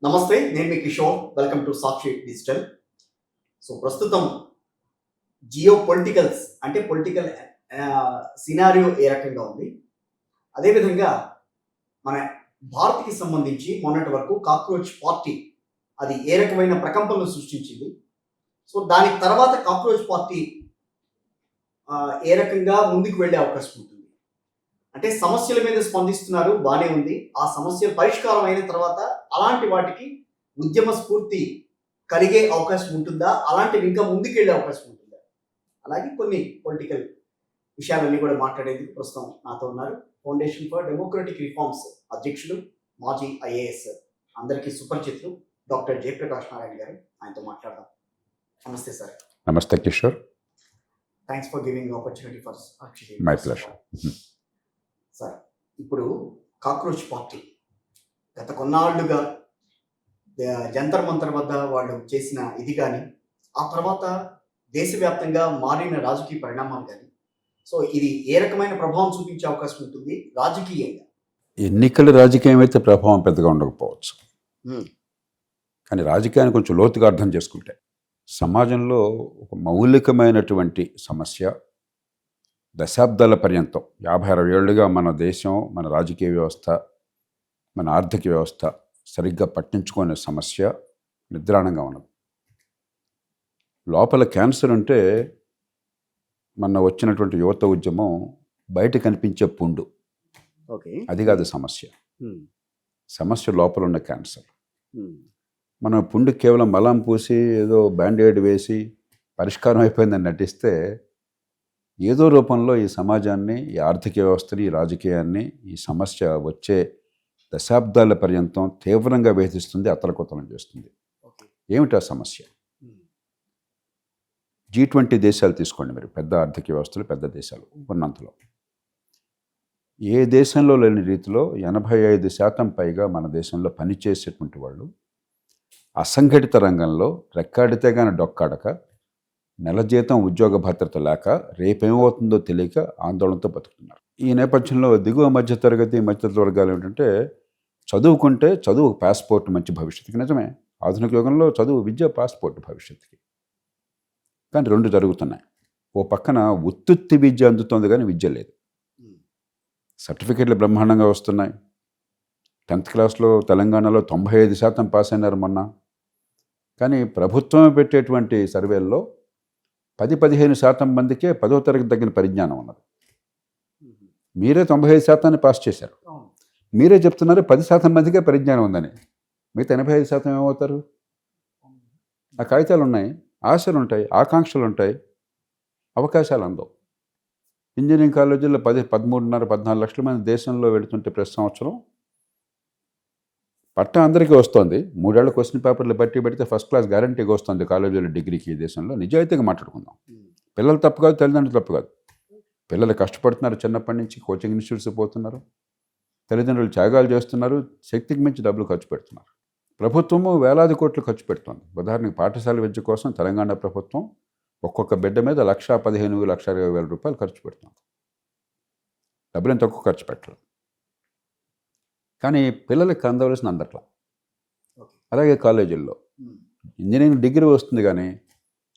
నమస్తే, నేను మీ Kishore. Welcome to Sakshi digital. So ప్రస్తుతం జియో పొలిటికల్స్ అంటే పొలిటికల్ సినారియో ఏ రకంగా ఉంది, అదేవిధంగా మన భారత్కి సంబంధించి మొన్నటి వరకు కాక్రోచ్ పార్టీ అది ఏ రకమైన ప్రకంపనలు సృష్టించింది. సో దానికి తర్వాత కాక్రోచ్ పార్టీ ఏ రకంగా ముందుకు వెళ్ళే అవకాశం ఉంటుంది. అంటే సమస్యల మీద స్పందిస్తున్నారు, బాగానే ఉంది. ఆ సమస్య పరిష్కారం అయిన తర్వాత అలాంటి వాటికి ఉద్యమ స్ఫూర్తి కలిగే అవకాశం ఉంటుందా, అలాంటివి ఇంకా ముందుకెళ్ళే అవకాశం ఉంటుందా, అలాగే కొన్ని పొలిటికల్ విషయాలన్నీ కూడా మాట్లాడేందుకు ప్రస్తుతం నాతో ఉన్నారు ఫౌండేషన్ ఫర్ డెమోక్రటిక్ రిఫార్మ్స్ అధ్యక్షులు, మాజీ ఐఏఎస్, అందరికీ సుపరిచితులు డాక్టర్ జయప్రకాష్ నారాయణ గారు. ఆయనతో మాట్లాడదాం. నమస్తే సార్. నమస్తే Kishore. Thanks for giving opportunity for my pleasure. Sir, ఇప్పుడు కాక్రోచ్ పార్టీ గత కొన్నాళ్ళుగా జంతర్ మంతర్ వద్ద వాళ్ళు చేసిన ఇది కానీ, ఆ తర్వాత దేశవ్యాప్తంగా మారిన రాజకీయ పరిణామాలు కానీ, సో ఇది ఏ రకమైన ప్రభావం చూపించే అవకాశం ఉంటుంది రాజకీయంగా? ఎన్నికల రాజకీయం అయితే ప్రభావం పెద్దగా ఉండకపోవచ్చు, కానీ రాజకీయాన్ని కొంచెం లోతుగా అర్థం చేసుకుంటే సమాజంలో ఒక మౌలికమైనటువంటి సమస్య దశాబ్దాల పర్యంతం 50-60 ఏళ్ళుగా మన దేశం, మన రాజకీయ వ్యవస్థ, మన ఆర్థిక వ్యవస్థ సరిగ్గా పట్టించుకునే సమస్య నిద్రాణంగా ఉన్నది. లోపల క్యాన్సర్ అంటే మన వచ్చినటువంటి యువత ఉద్యమం బయట కనిపించే పుండు, అది కాదు సమస్య. సమస్య లోపల ఉన్న క్యాన్సర్. మనం పుండు కేవలం మలం పూసి ఏదో బ్యాండేడ్ వేసి పరిష్కారం అయిపోయిందని నటిస్తే ఏదో రూపంలో ఈ సమాజాన్ని, ఈ ఆర్థిక వ్యవస్థని, ఈ రాజకీయాన్ని, ఈ సమస్య వచ్చే దశాబ్దాల పర్యంతం తీవ్రంగా వేధిస్తుంది, అతలకుతలం చేస్తుంది. ఏమిటా సమస్య? G20 దేశాలు తీసుకోండి మీరు, పెద్ద ఆర్థిక వ్యవస్థలు, పెద్ద దేశాలు ఉన్నంతలో ఏ దేశంలో లేని రీతిలో 85% పైగా మన దేశంలో పనిచేసేటువంటి వాళ్ళు అసంఘటిత రంగంలో రెక్కాడితే కానీ డొక్కాడక, నెల జీతం ఉద్యోగ భద్రత లేక, రేపేమవుతుందో తెలియక ఆందోళనతో బతుకుతున్నారు. ఈ నేపథ్యంలో దిగువ మధ్యతరగతి, మధ్యతరగతి వర్గాలు ఏంటంటే చదువుకుంటే చదువు పాస్పోర్ట్ మంచి భవిష్యత్తుకి. నిజమే, ఆధునిక యుగంలో చదువు, విద్య పాస్పోర్ట్ భవిష్యత్తుకి. కానీ రెండు జరుగుతున్నాయి. ఓ పక్కన ఉత్తుత్తి విద్య అందుతోంది కానీ విద్య లేదు. సర్టిఫికెట్లు బ్రహ్మాండంగా వస్తున్నాయి. 10th క్లాస్లో తెలంగాణలో 95% పాస్ అయినారు మొన్న. కానీ ప్రభుత్వం పెట్టేటువంటి సర్వేల్లో 10-15% మందికే 10వ తరగతి తగిన పరిజ్ఞానం ఉన్నది. మీరే 95% పాస్ చేశారు. మీరే చెప్తున్నారు 10% మందికే పరిజ్ఞానం ఉందని. మిగతా 85% ఏమవుతారు? ఆ కాగితాలు ఉన్నాయి, ఆశలు ఉంటాయి, ఆకాంక్షలు ఉంటాయి, అవకాశాలు అందవు. ఇంజనీరింగ్ కాలేజీల్లో 13.5-14 లక్షల మంది దేశంలో వెళుతుంటే ప్రతి సంవత్సరం పట్టా అందరికీ వస్తుంది. 3 ఏళ్ల క్వశ్చన్ పేపర్లు బట్టి పెడితే ఫస్ట్ క్లాస్ గ్యారంటీగా వస్తుంది కాలేజీలో, డిగ్రీకి. ఈ దేశంలో నిజాయితీగా మాట్లాడుకుందాం. పిల్లలు తప్పు కాదు, తల్లిదండ్రులు తప్పు కాదు. పిల్లలు కష్టపడుతున్నారు, చిన్నప్పటి నుంచి కోచింగ్ ఇన్స్టిట్యూట్స్ పోతున్నారు, తల్లిదండ్రులు త్యాగాలు చేస్తున్నారు, శక్తికి మించి డబ్బులు ఖర్చు పెడుతున్నారు. ప్రభుత్వము వేలాది కోట్లు ఖర్చు పెడుతుంది. ఉదాహరణకి పాఠశాల విద్య కోసం తెలంగాణ ప్రభుత్వం ఒక్కొక్క బిడ్డ మీద 1,15,00,000-1,20,000 రూపాయలు ఖర్చు పెడుతుంది. డబ్బులు తక్కువ ఖర్చు పెట్టలేదు, కానీ పిల్లలకి అందవలసిన అందట్లా. అలాగే కాలేజీల్లో ఇంజనీరింగ్ డిగ్రీ వస్తుంది, కానీ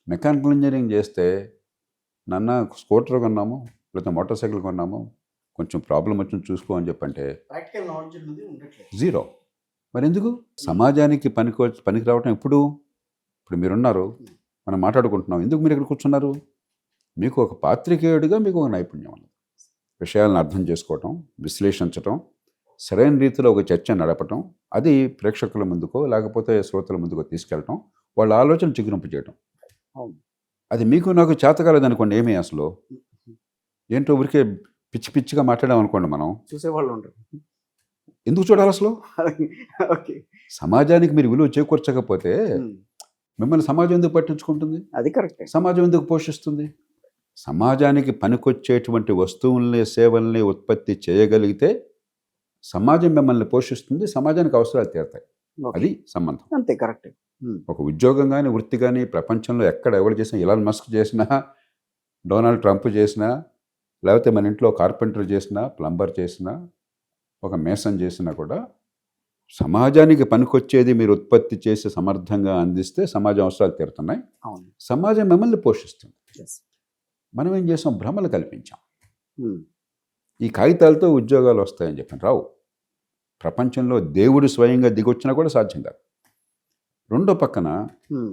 మెకానికల్ ఇంజనీరింగ్ చేస్తే నాన్న స్కూటర్ కొన్నాము, లేకపోతే మోటార్ సైకిల్ కొన్నాము, కొంచెం ప్రాబ్లం వచ్చింది చూసుకో అని చెప్పంటే జీరో. మరి ఎందుకు? సమాజానికి పనికి రావటం ఇప్పుడు మీరున్నారు, మనం మాట్లాడుకుంటున్నాం. ఎందుకు మీరు ఇక్కడ కూర్చున్నారు? మీకు ఒక పాత్రికేయుడిగా మీకు ఒక నైపుణ్యం ఉన్నది. విషయాలను అర్థం చేసుకోవటం, విశ్లేషించటం, సరైన రీతిలో ఒక చర్చ నడపటం, అది ప్రేక్షకుల ముందుకో లేకపోతే శ్రోతల ముందుకో తీసుకెళ్ళటం, వాళ్ళ ఆలోచన చిగురింపు చేయటం. అది మీకు నాకు చేతకాలేదనుకోండి, ఏమీ అసలు ఏంటో ఊరికే పిచ్చి పిచ్చిగా మాట్లాడాం అనుకోండి, మనం చూసేవాళ్ళు ఉంటారు. ఎందుకు చూడాలి అసలు? సమాజానికి మీరు విలువ చేకూర్చకపోతే మిమ్మల్ని సమాజం ఎందుకు పట్టించుకుంటుంది? అది కరెక్ట్. సమాజం ఎందుకు పోషిస్తుంది? సమాజానికి పనికొచ్చేటువంటి వస్తువుల్ని, సేవల్ని ఉత్పత్తి చేయగలిగితే సమాజం మిమ్మల్ని పోషిస్తుంది, సమాజానికి అవసరాలు తీరుతాయి. అది సంబంధం. అంతే, కరెక్ట్. ఒక ఉద్యోగం కానీ, వృత్తి కానీ ప్రపంచంలో ఎక్కడ ఎవరు చేసినా, ఇలాన్ మస్క్ చేసినా, డొనాల్డ్ ట్రంప్ చేసినా, లేకపోతే మన ఇంట్లో కార్పెంటర్ చేసినా, ప్లంబర్ చేసినా, ఒక మేసన్ చేసినా కూడా సమాజానికి పనికొచ్చేది మీరు ఉత్పత్తి చేసి సమర్థంగా అందిస్తే సమాజం అవసరాలు తీరుతున్నాయి. అవును. సమాజం మిమ్మల్ని పోషిస్తుంది. Yes. మనం ఏం చేసాం? భ్రమలు కల్పించాం. Hmm. ఈ కాగితాలతో ఉద్యోగాలు వస్తాయని చెప్పాను, రావు. ప్రపంచంలో దేవుడు స్వయంగా దిగొచ్చినా కూడా సాధ్యం కాదు. రెండో పక్కన Hmm.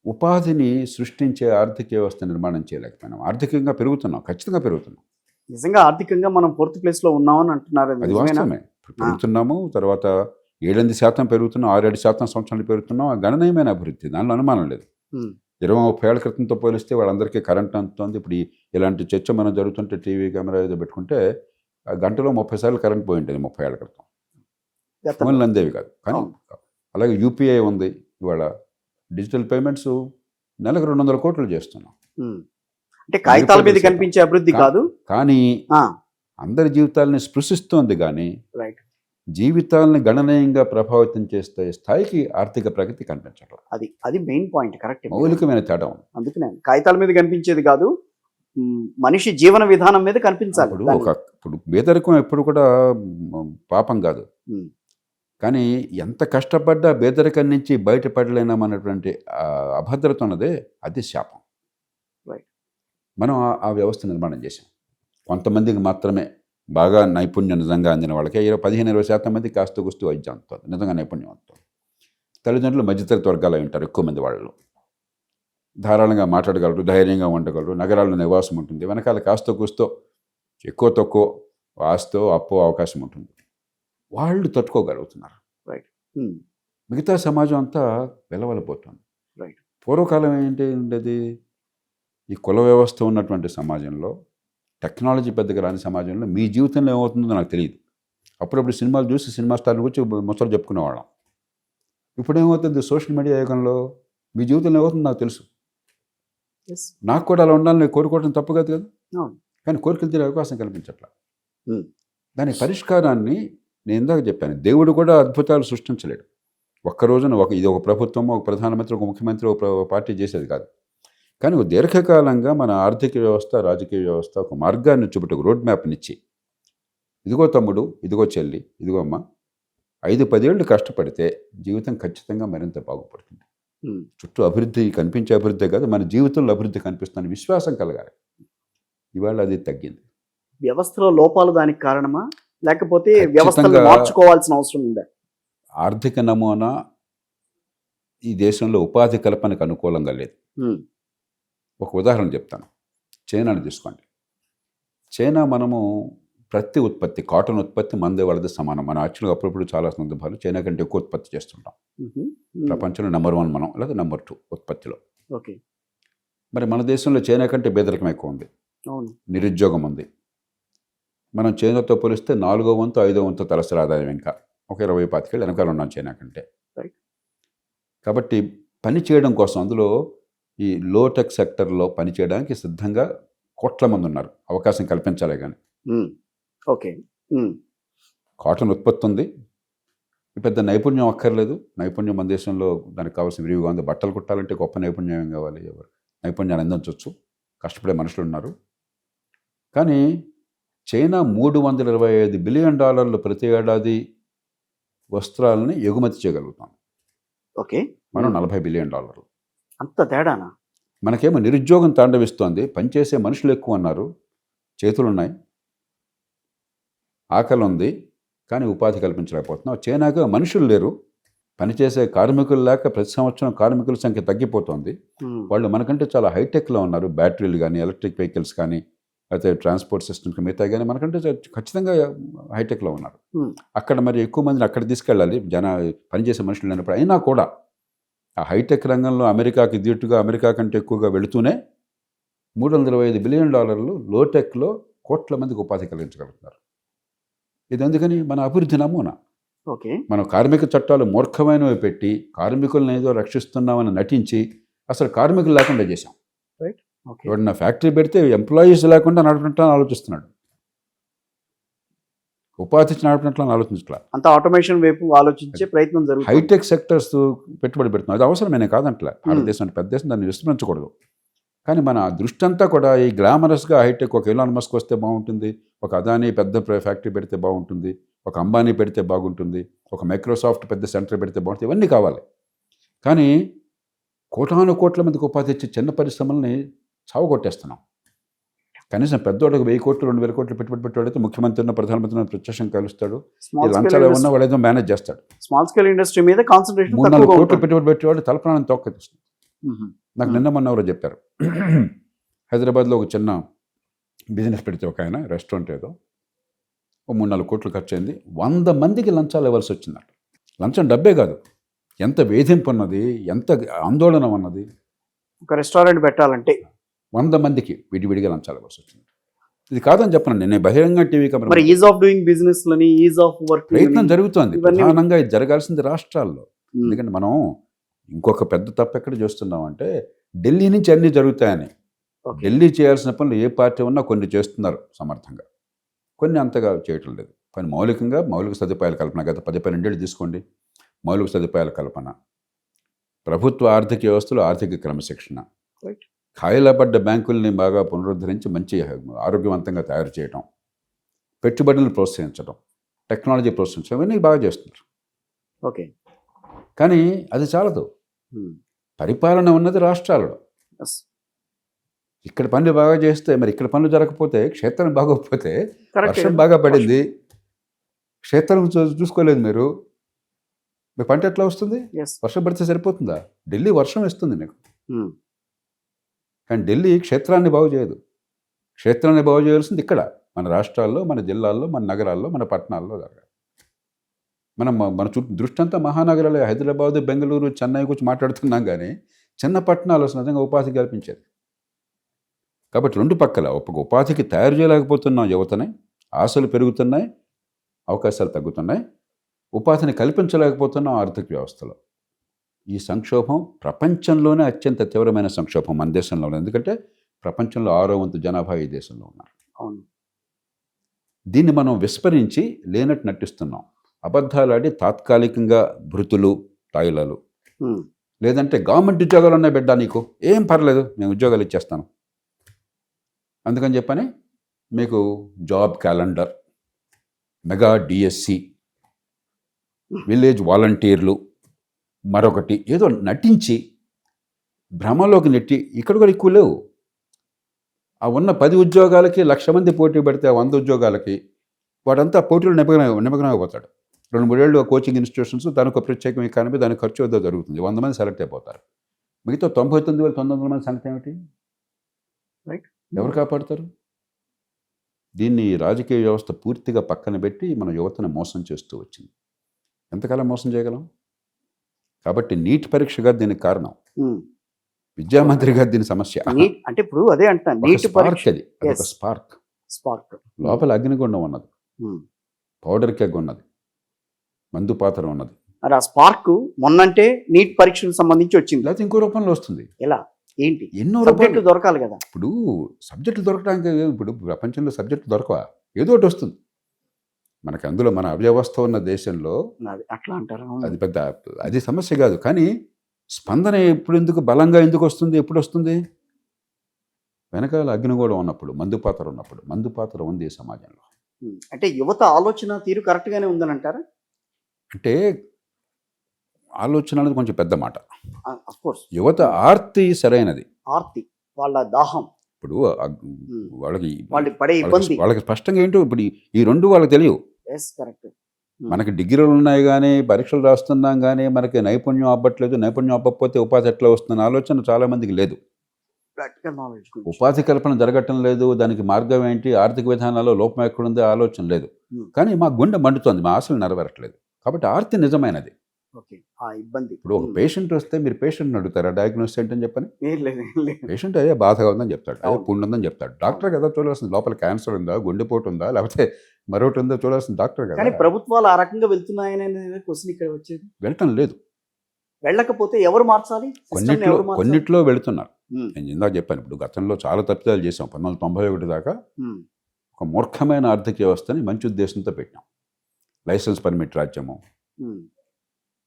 ఉపాధిని సృష్టించే ఆర్థిక వ్యవస్థ నిర్మాణం చేయలేకపోయినాం. ఆర్థికంగా పెరుగుతున్నాం, ఖచ్చితంగా పెరుగుతున్నాం. నిజంగా ఆర్థికంగా మనం 4th ప్లేస్ లో ఉన్నామని అంటున్నారు. అది నిజమేనా? వాస్తవమే. పెరుగుతున్నాము. తర్వాత 7-8% పెరుగుతున్నాం, 6-7% సంవత్సరాలు పెరుగుతున్నాం. ఆ గణనీయమైన అభివృద్ధి, దానిలో అనుమానం లేదు. Hmm. 20-30 ఏళ్ల క్రితంతో పోలిస్తే వాళ్ళందరికీ కరెంట్ అందుతుంది. ఇప్పుడు ఇలాంటి చర్చ మనం జరుగుతుంటే టీవీ కెమెరా ఏదో పెట్టుకుంటే ఆ గంటలో 30 సార్లు కరెంట్ పోయి ఉంటుంది 30 ఏళ్ల క్రితం. గతంలో. ఫోన్లు అందేవి కాదు. కానీ అవును. అలాగే యూపీఐ ఉంది. ఇవాళ డిజిటల్ పేమెంట్స్ నెలకు 200 కోట్లు చేస్తున్నాం. Hmm. అంటే కాగితాల మీద కనిపించే అభివృద్ధి కాదు. కానీ అందరి జీవితాలని స్పృశిస్తోంది, కానీ రైట్. జీవితాలని గణనీయంగా ప్రభావితం చేసే స్థాయికి ఆర్థిక ప్రగతి కనిపించట్లేదు. అది మెయిన్ పాయింట్. కరెక్ట్. మౌలికమైన తేడా ఉంది. అందుకనే కాగితాల మీద కనిపించేది కాదు, మనిషి జీవన విధానం మీద కనిపించాలి. ఇప్పుడు పేదరికం ఎప్పుడు కూడా పాపం కాదు. Hmm. కానీ ఎంత కష్టపడ్డా పేదరికం నుంచి బయటపడలేనమన్నటువంటి అభద్రత ఉన్నదే, అది శాపం. రైట్. మనం ఆ వ్యవస్థ నిర్మాణం చేసాం. కొంతమందికి మాత్రమే బాగా నైపుణ్యం నిజంగా అందిన వాళ్ళకి 15-20% మంది కాస్త గుస్తూ వైద్యం అందుతుంది, నిజంగా నైపుణ్యం అందుతుంది. తల్లిదండ్రులు మధ్యతరగతి వర్గాలు అయి ఉంటారు ఎక్కువ మంది. వాళ్ళు ధారాళంగా మాట్లాడగలరు, ధైర్యంగా ఉండగలరు, నగరాల్లో నివాసం ఉంటుంది, వెనకాల కాస్త కూస్తో ఎక్కువ తక్కువ ఆస్తో అప్పో అవకాశం ఉంటుంది. వాళ్ళు తట్టుకోగలుగుతున్నారు. రైట్. మిగతా సమాజం అంతా వెలవలపోతుంది. రైట్. పూర్వకాలం ఏంటి ఉండేది? ఈ కుల వ్యవస్థ ఉన్నటువంటి సమాజంలో, టెక్నాలజీ పెద్దగా రాని సమాజంలో మీ జీవితంలో ఏమవుతుందో నాకు తెలియదు. అప్పుడప్పుడు సినిమాలు చూసి సినిమా స్టార్ని గురించి ముసలు చెప్పుకునేవాళ్ళం. ఇప్పుడు ఏమవుతుంది? సోషల్ మీడియా యుగంలో మీ జీవితంలో ఏమవుతుందో నాకు తెలుసు. నాకు కూడా అలా ఉండాలని కోరుకోవడం తప్పు కాదు కదా. కానీ కోరికలు తీరే అవకాశం కల్పించట్లా. దాని పరిష్కారాన్ని నేను ఇందాక చెప్పాను, దేవుడు కూడా అద్భుతాలు సృష్టించలేడు. ఒక్కరోజున ఇది ఒక ప్రభుత్వం, ఒక ప్రధానమంత్రి, ఒక ముఖ్యమంత్రి, ఒక పార్టీ చేసేది కాదు. కానీ ఒక దీర్ఘకాలంగా మన ఆర్థిక వ్యవస్థ, రాజకీయ వ్యవస్థ ఒక మార్గాన్ని చూపెట్టి, ఒక రోడ్ మ్యాప్ని ఇచ్చి, ఇదిగో తమ్ముడు, ఇదిగో చెల్లి, ఇదిగో అమ్మ, 5-10 ఏళ్ళు కష్టపడితే జీవితం ఖచ్చితంగా మరింత బాగుపడుతుంది. చుట్టూ అభివృద్ధి కనిపించే అభివృద్ధి కాదు, మన జీవితంలో అభివృద్ధి కనిపిస్తుందని విశ్వాసం కలగాలి. ఇవాళ అది తగ్గింది. వ్యవస్థలో లోపాలు దానికి కారణమా, లేకపోతే వ్యవస్థను మార్చుకోవాల్సిన అవసరం ఉందా? ఆర్థిక నమూనా ఈ దేశంలో ఉపాధి కల్పనకు అనుకూలంగా లేదు. ఒక ఉదాహరణ చెప్తాను. చైనాని తీసుకోండి. చైనా మనము ప్రతి ఉత్పత్తి, కాటన్ ఉత్పత్తి మనదే వాళ్ళది సమానం. మనం యాక్చువల్గా అప్పుడప్పుడు చాలా సందర్భాలు చైనా కంటే ఎక్కువ ఉత్పత్తి చేస్తుంటాం. ప్రపంచంలో నెంబర్ 1 మనం, లేదా నెంబర్ 2 ఉత్పత్తిలో. ఓకే. మరి మన దేశంలో చైనా కంటే పేదరికం ఎక్కువ ఉంది, నిరుద్యోగం ఉంది. మనం చైనాతో పోలిస్తే 4వ వంతు 5వ వంతు తలసరి ఆదాయం, ఇంకా ఒక 20-25 ఏళ్ళు వెనకాల ఉన్నాం చైనా కంటే. కాబట్టి పని చేయడం కోసం, అందులో ఈ లోటెక్ సెక్టర్లో పనిచేయడానికి సిద్ధంగా కోట్ల మంది ఉన్నారు. అవకాశం కల్పించాలే కానీ. ఓకే. కాటన్ ఉత్పత్తి ఉంది, పెద్ద నైపుణ్యం అక్కర్లేదు. నైపుణ్యం మన దేశంలో దానికి కావాల్సిన విరివిగా ఉంది. బట్టలు కుట్టాలంటే గొప్ప నైపుణ్యం ఏం కావాలి? ఎవరు నైపుణ్యాన్ని అందించవచ్చు, కష్టపడే మనుషులు ఉన్నారు. కానీ చైనా $325 బిలియన్ ప్రతి ఏడాది వస్త్రాలని ఎగుమతి చేయగలుగుతాం. ఓకే. మనం $40 బిలియన్. అంత తేడానా? మనకేమో నిరుద్యోగం తాండవిస్తోంది, పనిచేసే మనుషులు ఎక్కువ ఉన్నారు, చేతులున్నాయి, ఆకలి ఉంది, కానీ ఉపాధి కల్పించలేకపోతున్నాం. చైనాకు మనుషులు లేరు, పనిచేసే కార్మికులు లేక ప్రతి సంవత్సరం కార్మికుల సంఖ్య తగ్గిపోతుంది. వాళ్ళు మనకంటే చాలా హైటెక్లో ఉన్నారు. బ్యాటరీలు కానీ, ఎలక్ట్రిక్ వెహికల్స్ కానీ, అయితే ట్రాన్స్పోర్ట్ సిస్టమ్కి మిగతా కానీ మనకంటే ఖచ్చితంగా హైటెక్లో ఉన్నారు. అక్కడ మరి ఎక్కువ మందిని అక్కడ తీసుకెళ్ళాలి, పనిచేసే మనుషులు లేనప్పుడు. అయినా కూడా ఆ హైటెక్ రంగంలో అమెరికాకి దీటుగా, అమెరికా కంటే ఎక్కువగా వెళుతూనే $325 బిలియన్ లోటెక్లో కోట్ల మందికి ఉపాధి కలిగించగలుగుతున్నారు. ఇది ఎందుకని? మన అభివృద్ధి నమూనా. ఓకే. మనం కార్మిక చట్టాలు మూర్ఖమైనవి పెట్టి కార్మికులను ఏదో రక్షిస్తున్నామని నటించి అసలు కార్మికులు లేకుండా చేశాం. ఎవడన్నా ఫ్యాక్టరీ పెడితే ఎంప్లాయీస్ లేకుండా నడపట్లని ఆలోచిస్తున్నాడు, ఉపాధి నడపట్లని ఆలోచించట్లా. అంత ఆటోమేషన్ వైపు ఆలోచించే ప్రయత్నం జరుగుతుంది. హైటెక్ సెక్టర్స్ పెట్టుబడి పెడుతున్నారు. అది అవసరమేనే కాదంటలే. భారతదేశం అంటే పెద్ద దేశం, దాన్ని విస్మరించకూడదు. కానీ మన దృష్టి అంతా కూడా ఈ గ్లామరస్గా హైటెక్, ఒక ఎలాన్ మస్క్ వస్తే బాగుంటుంది, ఒక అదానీ పెద్ద ఫ్యాక్టరీ పెడితే బాగుంటుంది, ఒక అంబానీ పెడితే బాగుంటుంది, ఒక మైక్రోసాఫ్ట్ పెద్ద సెంటర్ పెడితే బాగుంటుంది, ఇవన్నీ కావాలి. కానీ కోటాను కోట్ల మందికి ఉపాధి ఇచ్చే చిన్న పరిశ్రమల్ని చావగొట్టేస్తున్నాం. కనీసం పెద్దోళ్ళకి 1000 కోట్లు 2000 కోట్లు పెట్టుబడి పెట్టాడైతే ముఖ్యమంత్రి ఉన్న ప్రధానమంత్రిని ప్రత్యక్షం కలుస్తాడు, ఈ లంచాలు ఏమన్నా వాడు ఏదో మేనేజ్ చేస్తాడు. స్మాల్ స్కేల్ ఇండస్ట్రీ మీద కాన్సన్ట్రేషన్ 3-4 కోట్లు పెట్టుబడి పెట్టేవాడు తలప్రాణం తోక్కేస్తుంది. నాకు నిన్న మొన్న ఎవరో చెప్పారు, హైదరాబాద్లో ఒక చిన్న బిజినెస్ పెడితే ఒక ఆయన రెస్టారెంట్ ఏదో ఓ 3-4 కోట్లు ఖర్చు అయింది, 100 మందికి లంచాలు ఇవ్వాల్సి వచ్చిందట. లంచం డబ్బే కాదు, ఎంత వేధింపు ఉన్నది, ఎంత ఆందోళన ఉన్నది. ఒక రెస్టారెంట్ పెట్టాలంటే 100 మందికి విడివిడిగా లంచాలు ఇవ్వాల్సి వచ్చింది. ఇది కాదని చెప్పను నేను, బహిరంగ టీవీ మరి camera is of doing business లని, ఈజ్ ఆఫ్ వర్క్ ప్రయత్నం జరుగుతోంది. ఇవన్నీ- ప్రధానంగా ఇది జరగాల్సింది రాష్ట్రాల్లో. ఎందుకంటే మనం ఇంకొక పెద్ద తప్పు ఎక్కడ చేస్తున్నామంటే ఢిల్లీ నుంచి అన్నీ జరుగుతాయని. ఢిల్లీ చేయాల్సిన పనులు ఏ పార్టీ ఉన్నా కొన్ని చేస్తున్నారు సమర్థంగా, కొన్ని అంతగా చేయటం లేదు. కానీ మౌలిక సదుపాయాల కల్పన, గత 10-12 ఏళ్ళు తీసుకోండి, మౌలిక సదుపాయాల కల్పన, ప్రభుత్వ ఆర్థిక వ్యవస్థలో ఆర్థిక క్రమశిక్షణ, Right. ఖాళీలపడ్డ బ్యాంకుల్ని బాగా పునరుద్ధరించి మంచి ఆరోగ్యవంతంగా తయారు చేయడం, పెట్టుబడులను ప్రోత్సహించడం, టెక్నాలజీ ప్రోత్సహించడం, ఇవన్నీ బాగా చేస్తున్నారు. ఓకే. కానీ అది చాలదు. పరిపాలన ఉన్నది రాష్ట్రాలలో. ఇక్కడ పనులు బాగా చేస్తే, మరి ఇక్కడ పనులు జరగకపోతే, క్షేత్రం బాగోకపోతే, వర్షం బాగా పడింది, క్షేత్రం చూసుకోలేదు మీరు, మీ పంట ఎట్లా వస్తుంది? వర్షం పడితే సరిపోతుందా? ఢిల్లీ వర్షం ఇస్తుంది మీకు, కానీ ఢిల్లీ క్షేత్రాన్ని బాగు చేయదు. క్షేత్రాన్ని బాగు చేయాల్సింది ఇక్కడ మన రాష్ట్రాల్లో, మన జిల్లాల్లో, మన నగరాల్లో, మన పట్టణాల్లో జరగాలి. మన దృష్టి అంతా మహానగరాలే, హైదరాబాదు, బెంగళూరు, చెన్నై గురించి మాట్లాడుతున్నాం, కానీ చిన్న పట్టణాలు అసలు నిజంగా ఉపాధి కల్పించేది. కాబట్టి రెండు పక్కల ఉపాధికి తయారు చేయలేకపోతున్నాం యువతని, ఆశలు పెరుగుతున్నాయి, అవకాశాలు తగ్గుతున్నాయి, ఉపాధిని కల్పించలేకపోతున్నాం ఆర్థిక వ్యవస్థలో. ఈ సంక్షోభం ప్రపంచంలోనే అత్యంత తీవ్రమైన సంక్షోభం మన దేశంలో ఉంది. ఎందుకంటే ప్రపంచంలో 6వ వంతు జనాభా ఈ దేశంలో ఉన్నారు. అవును. దీన్ని మనం విస్మరించి లేనట్టు నటిస్తున్నాం. అబద్ధాలాడి తాత్కాలికంగా భృతులు, తాయిలాలు, లేదంటే గవర్నమెంట్ ఉద్యోగాలు ఉన్నాయి బిడ్డ, నీకు ఏం పర్లేదు, నేను ఉద్యోగాలు ఇచ్చేస్తాను అందుకని చెప్పని మీకు job calendar, mega DSC, village వాలంటీర్లు, మరొకటి ఏదో నటించి భ్రమలోకి నెట్టి, ఇక్కడ కూడా ఎక్కువ లేవు. ఆ ఉన్న 10 ఉద్యోగాలకి 1,00,000 మంది పోటీ పడితే 100 ఉద్యోగాలకి వాడంతా పోటీలో నిమగ్నమైపోతాడు. 2-3 ఏళ్ళు కోచింగ్ ఇన్స్టిట్యూషన్స్, దానికి ఒక ప్రత్యేకమైన ఎకానమీ, దానికి ఖర్చు వద్ద జరుగుతుంది, 100 మంది సెలెక్ట్ అయిపోతారు. మిగతా 99,900 మంది సంగతి ఏమిటి? రైట్. ఎవరు కాపాడుతారు? దీన్ని రాజకీయ వ్యవస్థ పూర్తిగా పక్కన పెట్టి మన యువతను మోసం చేస్తూ వచ్చింది. ఎంతకాలం మోసం చేయగలం? కాబట్టి నీట్ పరీక్షగా దీనికి కారణం, విద్యామంత్రి గారు దీని సమస్య. అంటే ఇప్పుడు అదే అంటున్నాను, నీట్ పరీక్ష అది ఒక స్పార్క్. లోపల అగ్నిగుండం ఉన్నది, పౌడర్ కెగ్ ఉన్నది, మందు పాత్ర ఉన్నది. మరి ఆ స్పార్క్ మొన్నంటే నీట్ పరీక్షకు సంబంధించి వచ్చింది, లేకపోతే ఇంకో రూపంలో వస్తుంది. ఎలా, ఏంటి? ఎన్నో సబ్జెక్టులు దొరకాలి కదా. ఇప్పుడు సబ్జెక్టులు దొరకడానికి, ఇప్పుడు ప్రపంచంలో సబ్జెక్టులు దొరకవా? ఏదో ఒకటి వస్తుంది మనకి. అందులో మన అవ్యవస్థ ఉన్న దేశంలో అట్లా అంటారు, అది పెద్ద అది సమస్య కాదు. కానీ స్పందన ఎందుకు బలంగా ఎందుకు వస్తుంది, ఎప్పుడు వస్తుంది? వెనకాల అగ్నిగోళం ఉన్నప్పుడు, మందు పాత్ర ఉంది ఈ సమాజంలో. అంటే యువత ఆలోచన తీరు కరెక్ట్గానే ఉందని అంటారా? అంటే ఆలోచన అనేది కొంచెం పెద్ద మాట. యువత ఆర్తి సరైనది, ఆర్తి, వాళ్ళ దాహం, ఇప్పుడు వాళ్ళకి పడే ఇబ్బంది, వాళ్ళకి స్పష్టంగా ఏంటో ఇప్పుడు ఈ రెండు వాళ్ళకి తెలియవు. మనకి డిగ్రీలు ఉన్నాయి కానీ, పరీక్షలు రాస్తున్నాం కానీ, మనకి నైపుణ్యం అవ్వట్లేదు, నైపుణ్యం అవ్వకపోతే ఉపాధి ఎట్లా వస్తుందన్న ఆలోచన చాలా మందికి లేదు. ప్రాక్టికల్ నాలెడ్జ్, ఉపాధి కల్పన జరగటం లేదు, దానికి మార్గం ఏంటి, ఆర్థిక విధానాల్లో లోపం ఎక్కడుందో ఆలోచన లేదు. కానీ మా గుండె మండుతోంది, మా ఆశలు నెరవేరట్లేదు. కాబట్టి ఆర్తి నిజమైనది. ఇబ్బంది. ఇప్పుడు ఒక పేషెంట్ వస్తే మీరు పేషెంట్ని అడుగుతారా డయాగ్నోస్ ఏంటని చెప్పని? పేషెంట్ అయ్యే బాధగా ఉందని చెప్తాడు, అయ్యే పుండు ఉందని చెప్తాడు. డాక్టర్ కదా చూడాల్సింది, లోపల క్యాన్సర్ ఉందా, గుండెపోటు ఉందా, లేకపోతే మరొకటి ఉందో చూడాల్సిన డాక్టర్ కదా. కానీ ప్రభుత్వాలు ఆ రకంగా వెళ్తున్నాయనే క్వశ్చన్ ఇక్కడ వచ్చేది. వెళ్ళటం లేదు. వెళ్ళకపోతే ఎవరు మార్చాలి? కొన్నిట్లో వెళుతున్నారు. నేను ఇందాక చెప్పాను, ఇప్పుడు గతంలో చాలా తప్పిదాలు చేసాం. 1991 దాకా ఒక మూర్ఖమైన ఆర్థిక వ్యవస్థని మంచి ఉద్దేశంతో పెట్టాం. లైసెన్స్ పర్మిట్ రాజ్యము,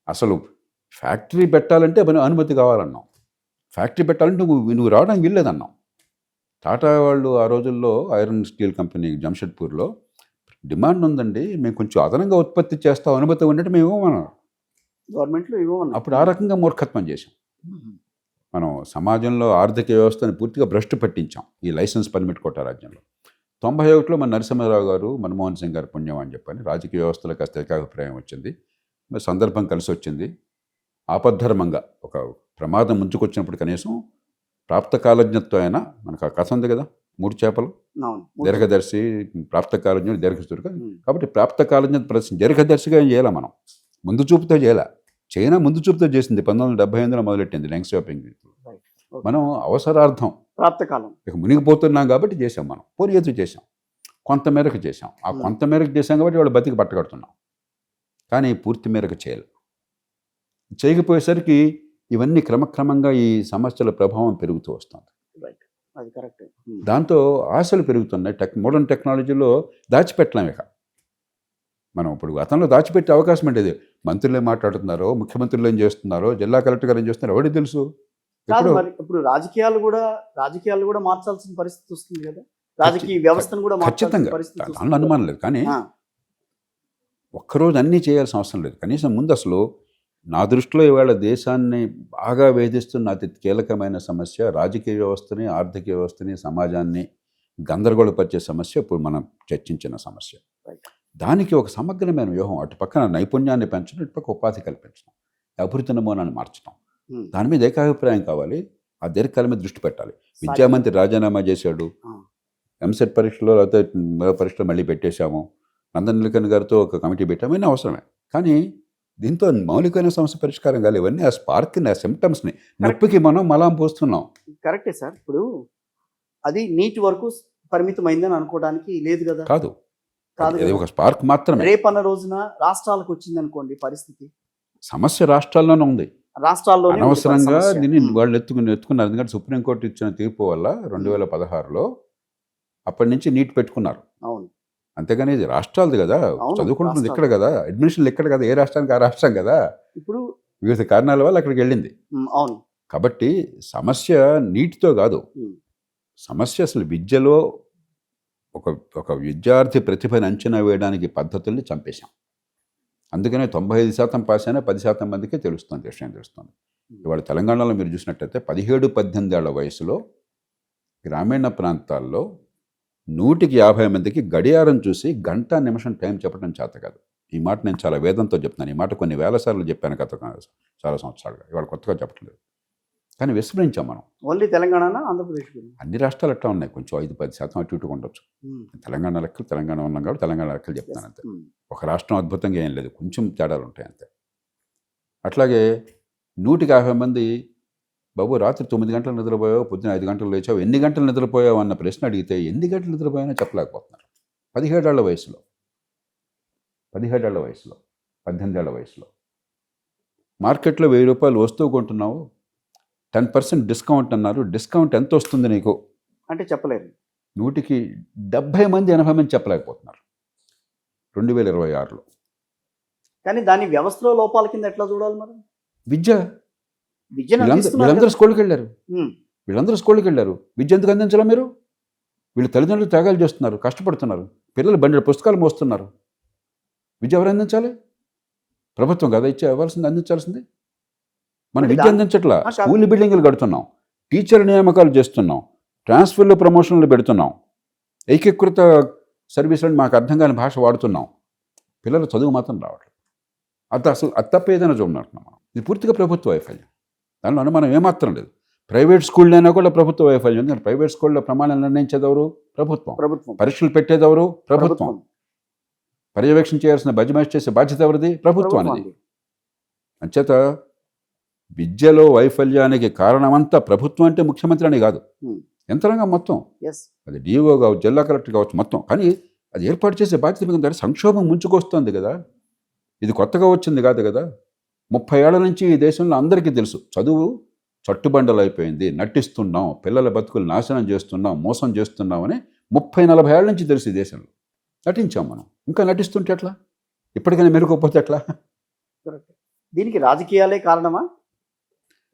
అసలు ఫ్యాక్టరీ పెట్టాలంటే అనుమతి కావాలన్నాం, ఫ్యాక్టరీ పెట్టాలంటే నువ్వు రావడానికి వీల్లేదన్నాం. టాటా వాళ్ళు ఆ రోజుల్లో ఐరన్ స్టీల్ కంపెనీ జంషెడ్పూర్లో డిమాండ్ ఉందండి, మేము కొంచెం అదనంగా ఉత్పత్తి చేస్తాం అనుమతి ఉన్నట్టు మేము ఇవ్వమన్నాం. గవర్నమెంట్లో ఇవ్వమన్నారు. అప్పుడు ఆ రకంగా మూర్ఖత్వం చేశాం. మనం సమాజంలో ఆర్థిక వ్యవస్థను పూర్తిగా భ్రష్టు పట్టించాం ఈ లైసెన్స్ పర్మిట్ కోటా రాజ్యంలో. 91లో మన నరసింహారావు గారు, మన్మోహన్ సింగ్ గారు పుణ్యం అని చెప్పని రాజకీయ వ్యవస్థలో కాస్త ఏకాభిప్రాయం వచ్చింది. మరి సందర్భం కలిసి వచ్చింది. ఆపద్ధర్మంగా ఒక ప్రమాదం ముంచుకొచ్చినప్పుడు కనీసం ప్రాప్తకాలజ్ఞత్వం అయినా, మనకు ఆ కథ ఉంది కదా, 3 చేపలు, అవును. దీర్ఘదర్శి, ప్రాప్తకాలజ్ఞుడు, దీర్ఘచతురుగా. కాబట్టి ప్రాప్తకాలజ్ఞత ప్రదర్శన దీర్ఘదర్శిగా ఏం చేయాల, మనం ముందు చూపుతో చేయాల. చైనా ముందు చూపుతో చేసింది, 1978లో మొదలెట్టింది లెంగ్ షాపింగ్. మనం అవసరార్థం ప్రాప్తకాలం ఇక మునిగిపోతున్నాం కాబట్టి చేసాం. మనం పోనీ ఎదురు చేసాం, కొంతమేరకు చేసాం. ఆ కొంతమేరకు చేసాం కాబట్టి వాళ్ళు బతికి పట్టగడుతున్నాం. కానీ పూర్తి మేరకు చేయకపోయేసరికి ఇవన్నీ క్రమక్రమంగా ఈ సమస్యల ప్రభావం పెరుగుతూ వస్తుంది. అది కరెక్ట్. దాంతో ఆశలు పెరుగుతున్నాయి. మోడర్న్ టెక్నాలజీలో దాచిపెట్టలేం. ఇక మనం ఇప్పుడు గతంలో దాచిపెట్టే అవకాశం ఉండేది. మంత్రులు ఏం మాట్లాడుతున్నారో, ముఖ్యమంత్రులు ఏం చేస్తున్నారో, జిల్లా కలెక్టర్ గారు ఏం చేస్తున్నారో ఎవరికి తెలుసు? కాదు మరి ఇప్పుడు రాజకీయాలు కూడా మార్చాల్సిన పరిస్థితి వస్తుంది కదా, రాజకీయ వ్యవస్థను కూడా మార్చాల్సిన ఖచ్చితంగా, పరిస్థితి దానిలో వస్తుంది. అనుమానం లేదు. కానీ ఒక్కరోజు అన్నీ చేయాల్సిన అవసరం లేదు. కనీసం ముందు అసలు నా దృష్టిలో ఇవాళ దేశాన్ని బాగా వేధిస్తున్న అతి కీలకమైన సమస్య రాజకీయ వ్యవస్థని, ఆర్థిక వ్యవస్థని, సమాజాన్ని గందరగోళపరిచే సమస్య ఇప్పుడు మనం చర్చించిన సమస్య. దానికి ఒక సమగ్రమైన వ్యూహం, అటు పక్కన నైపుణ్యాన్ని పెంచడం, ఇటు పక్క ఉపాధి కల్పించడం, అభివృద్ధి నమూనాన్ని మార్చడం, దాని మీద ఏకాభిప్రాయం కావాలి. ఆ దీర్ఘకాలం మీద దృష్టి పెట్టాలి. విద్యామంత్రి రాజీనామా చేశాడు, ఎంసెట్ పరీక్షలో, లేకపోతే పరీక్షలో మళ్ళీ పెట్టేశాము, నందన్ నీలకణ్ గారితో ఒక కమిటీ పెట్టాము, ఇవన్నీ అవసరమే. కానీ దీంతో మౌలికమైన సమస్య పరిష్కారం కాదు. ఇవన్నీ ఆ స్పార్క్ని, ఆ సిమ్టమ్స్ని, నొప్పికి మనం మలాం పోస్తున్నాం. కరెక్టే సార్. ఇప్పుడు అది నీటి వరకు పరిమితమైందని అనుకోవడానికి లేదు కదా. కాదు, కాదు అది ఒక స్పార్క్ మాత్రమే. రేపన్న రోజున రాష్ట్రాలకు వచ్చింది అనుకోండి పరిస్థితి, సమస్య రాష్ట్రాల్లోనే ఉంది. రాష్ట్రాల్లో అనవసరంగా దీన్ని వాళ్ళు ఎత్తుకున్నారు. ఎందుకంటే సుప్రీంకోర్టు ఇచ్చిన తీర్పు వల్ల 2016లో అప్పటి నుంచి నీట్ పెట్టుకున్నారు. అవును. అంతేగాని ఇది రాష్ట్రాలది కదా, చదువుకుంటున్నది ఇక్కడ కదా, అడ్మిషన్లు ఇక్కడ కదా, ఏ రాష్ట్రానికి ఆ రాష్ట్రం కదా. ఇప్పుడు వివిధ కారణాల వల్ల అక్కడికి వెళ్ళింది. అవును. కాబట్టి సమస్య నీటితో కాదు, సమస్య అసలు విద్యలో ఒక విద్యార్థి ప్రతిభను అంచనా వేయడానికి పద్ధతుల్ని చంపేశాం. అందుకనే 95% పాస్ అయినా 10% మందికే తెలుస్తుంది, విషయం తెలుస్తుంది. ఇవాళ తెలంగాణలో మీరు చూసినట్టయితే 17-18 ఏళ్ల వయసులో గ్రామీణ ప్రాంతాల్లో 150 మందికి గడియారం చూసి గంట నిమిషం టైం చెప్పడం చేత కాదు. ఈ మాట నేను చాలా వేదంతో చెప్తున్నాను. ఈ మాట కొన్ని వేల సార్లు చెప్పాను గత చాలా సంవత్సరాలుగా, ఇవాళ కొత్తగా చెప్పట్లేదు. కానీ విస్మరించాం మనం. ఓన్లీ తెలంగాణ, ఆంధ్రప్రదేశ్, అన్ని రాష్ట్రాలు అట్లా ఉన్నాయి. కొంచెం 5-10% అటు ఇటుగా ఉండొచ్చు. తెలంగాణ లెక్కలు తెలంగాణ ఉన్నాం కాబట్టి తెలంగాణ లెక్కలు చెప్తాను అంతే. ఒక రాష్ట్రం అద్భుతంగా ఏం లేదు, కొంచెం తేడాలు ఉంటాయి అంతే. అట్లాగే 150 మంది బాబు రాత్రి 9 గంటలు నిద్రపోయావు, పొద్దున 5 గంటలు లేచావు, ఎన్ని గంటలు నిద్రపోయావు అన్న ప్రశ్న అడిగితే ఎన్ని గంటలు నిద్రపోయానో చెప్పలేకపోతున్నారు. 17 ఏళ్ల వయసులో, 18 ఏళ్ల వయసులో మార్కెట్లో 1000 రూపాయలు వస్తువు కొంటున్నావు, 10% డిస్కౌంట్ అన్నారు. డిస్కౌంట్ ఎంత వస్తుంది నీకు అంటే చెప్పలేరు. 100కి 70 మంది 80 మంది చెప్పలేకపోతున్నారు 2026లో. కానీ దాని వ్యవస్థలో లోపాల కింద ఎట్లా చూడాలి మరి? వీళ్ళందరూ స్కూల్కి వెళ్ళారు, విద్య ఎందుకు అందించాలా మీరు? వీళ్ళు తల్లిదండ్రులు త్యాగాలు చేస్తున్నారు, కష్టపడుతున్నారు, పిల్లలు బండి పుస్తకాలు మోస్తున్నారు. విద్య ఎవరు అందించాలి? ప్రభుత్వం కదా అందించాల్సింది. మనం విద్య అందించట్లా. స్కూల్ బిల్డింగ్లు కడుతున్నాం, టీచర్ నియామకాలు చేస్తున్నాం, ట్రాన్స్ఫర్లు, ప్రమోషన్లు పెడుతున్నాం, ఏకీకృత సర్వీసులను మాకు అర్థం కాని భాష వాడుతున్నాం. పిల్లలు చదువు మాత్రం రావట్లేదు. అది తప్ప ఏదైనా చూడమంటున్నాం మనం. ఇది పూర్తిగా ప్రభుత్వ వైఫల్యం, దానిలో అనుమానం ఏమాత్రం లేదు. ప్రైవేట్ స్కూళ్ళైనా కూడా ప్రభుత్వ వైఫల్యం. ఎందుకంటే ప్రైవేట్ స్కూల్లో ప్రమాణాలు నిర్ణయించేదెవరు? ప్రభుత్వం. పరీక్షలు పెట్టేదెవరు? ప్రభుత్వం. పర్యవేక్షణ చేయాల్సిన బడ్జెట్ చేసే బాధ్యత ఎవరిది? ప్రభుత్వానికి. అంచేత విద్యలో వైఫల్యానికి కారణమంతా ప్రభుత్వం అంటే ముఖ్యమంత్రి అని కాదు, యంత్రాంగం మొత్తం. అది డిఓ కావచ్చు, జిల్లా కలెక్టర్ కావచ్చు, మొత్తం. కానీ అది ఏర్పాటు చేసే బాధ్యత మీద సంక్షోభం ముంచుకొస్తుంది కదా. ఇది కొత్తగా వచ్చింది కాదు కదా. 30 ఏళ్ల నుంచి ఈ దేశంలో అందరికీ తెలుసు, చదువు చట్టుబండలు అయిపోయింది, నటిస్తున్నాం, పిల్లల బతుకులు నాశనం చేస్తున్నాం, మోసం చేస్తున్నాం అని 30-40 ఏళ్ల నుంచి తెలుసు ఈ దేశంలో. నటించాం మనం, ఇంకా నటిస్తుంటే ఎట్లా? ఇప్పటికైనా మెరుగుపోతే ఎట్లా? దీనికి రాజకీయాలే కారణమా,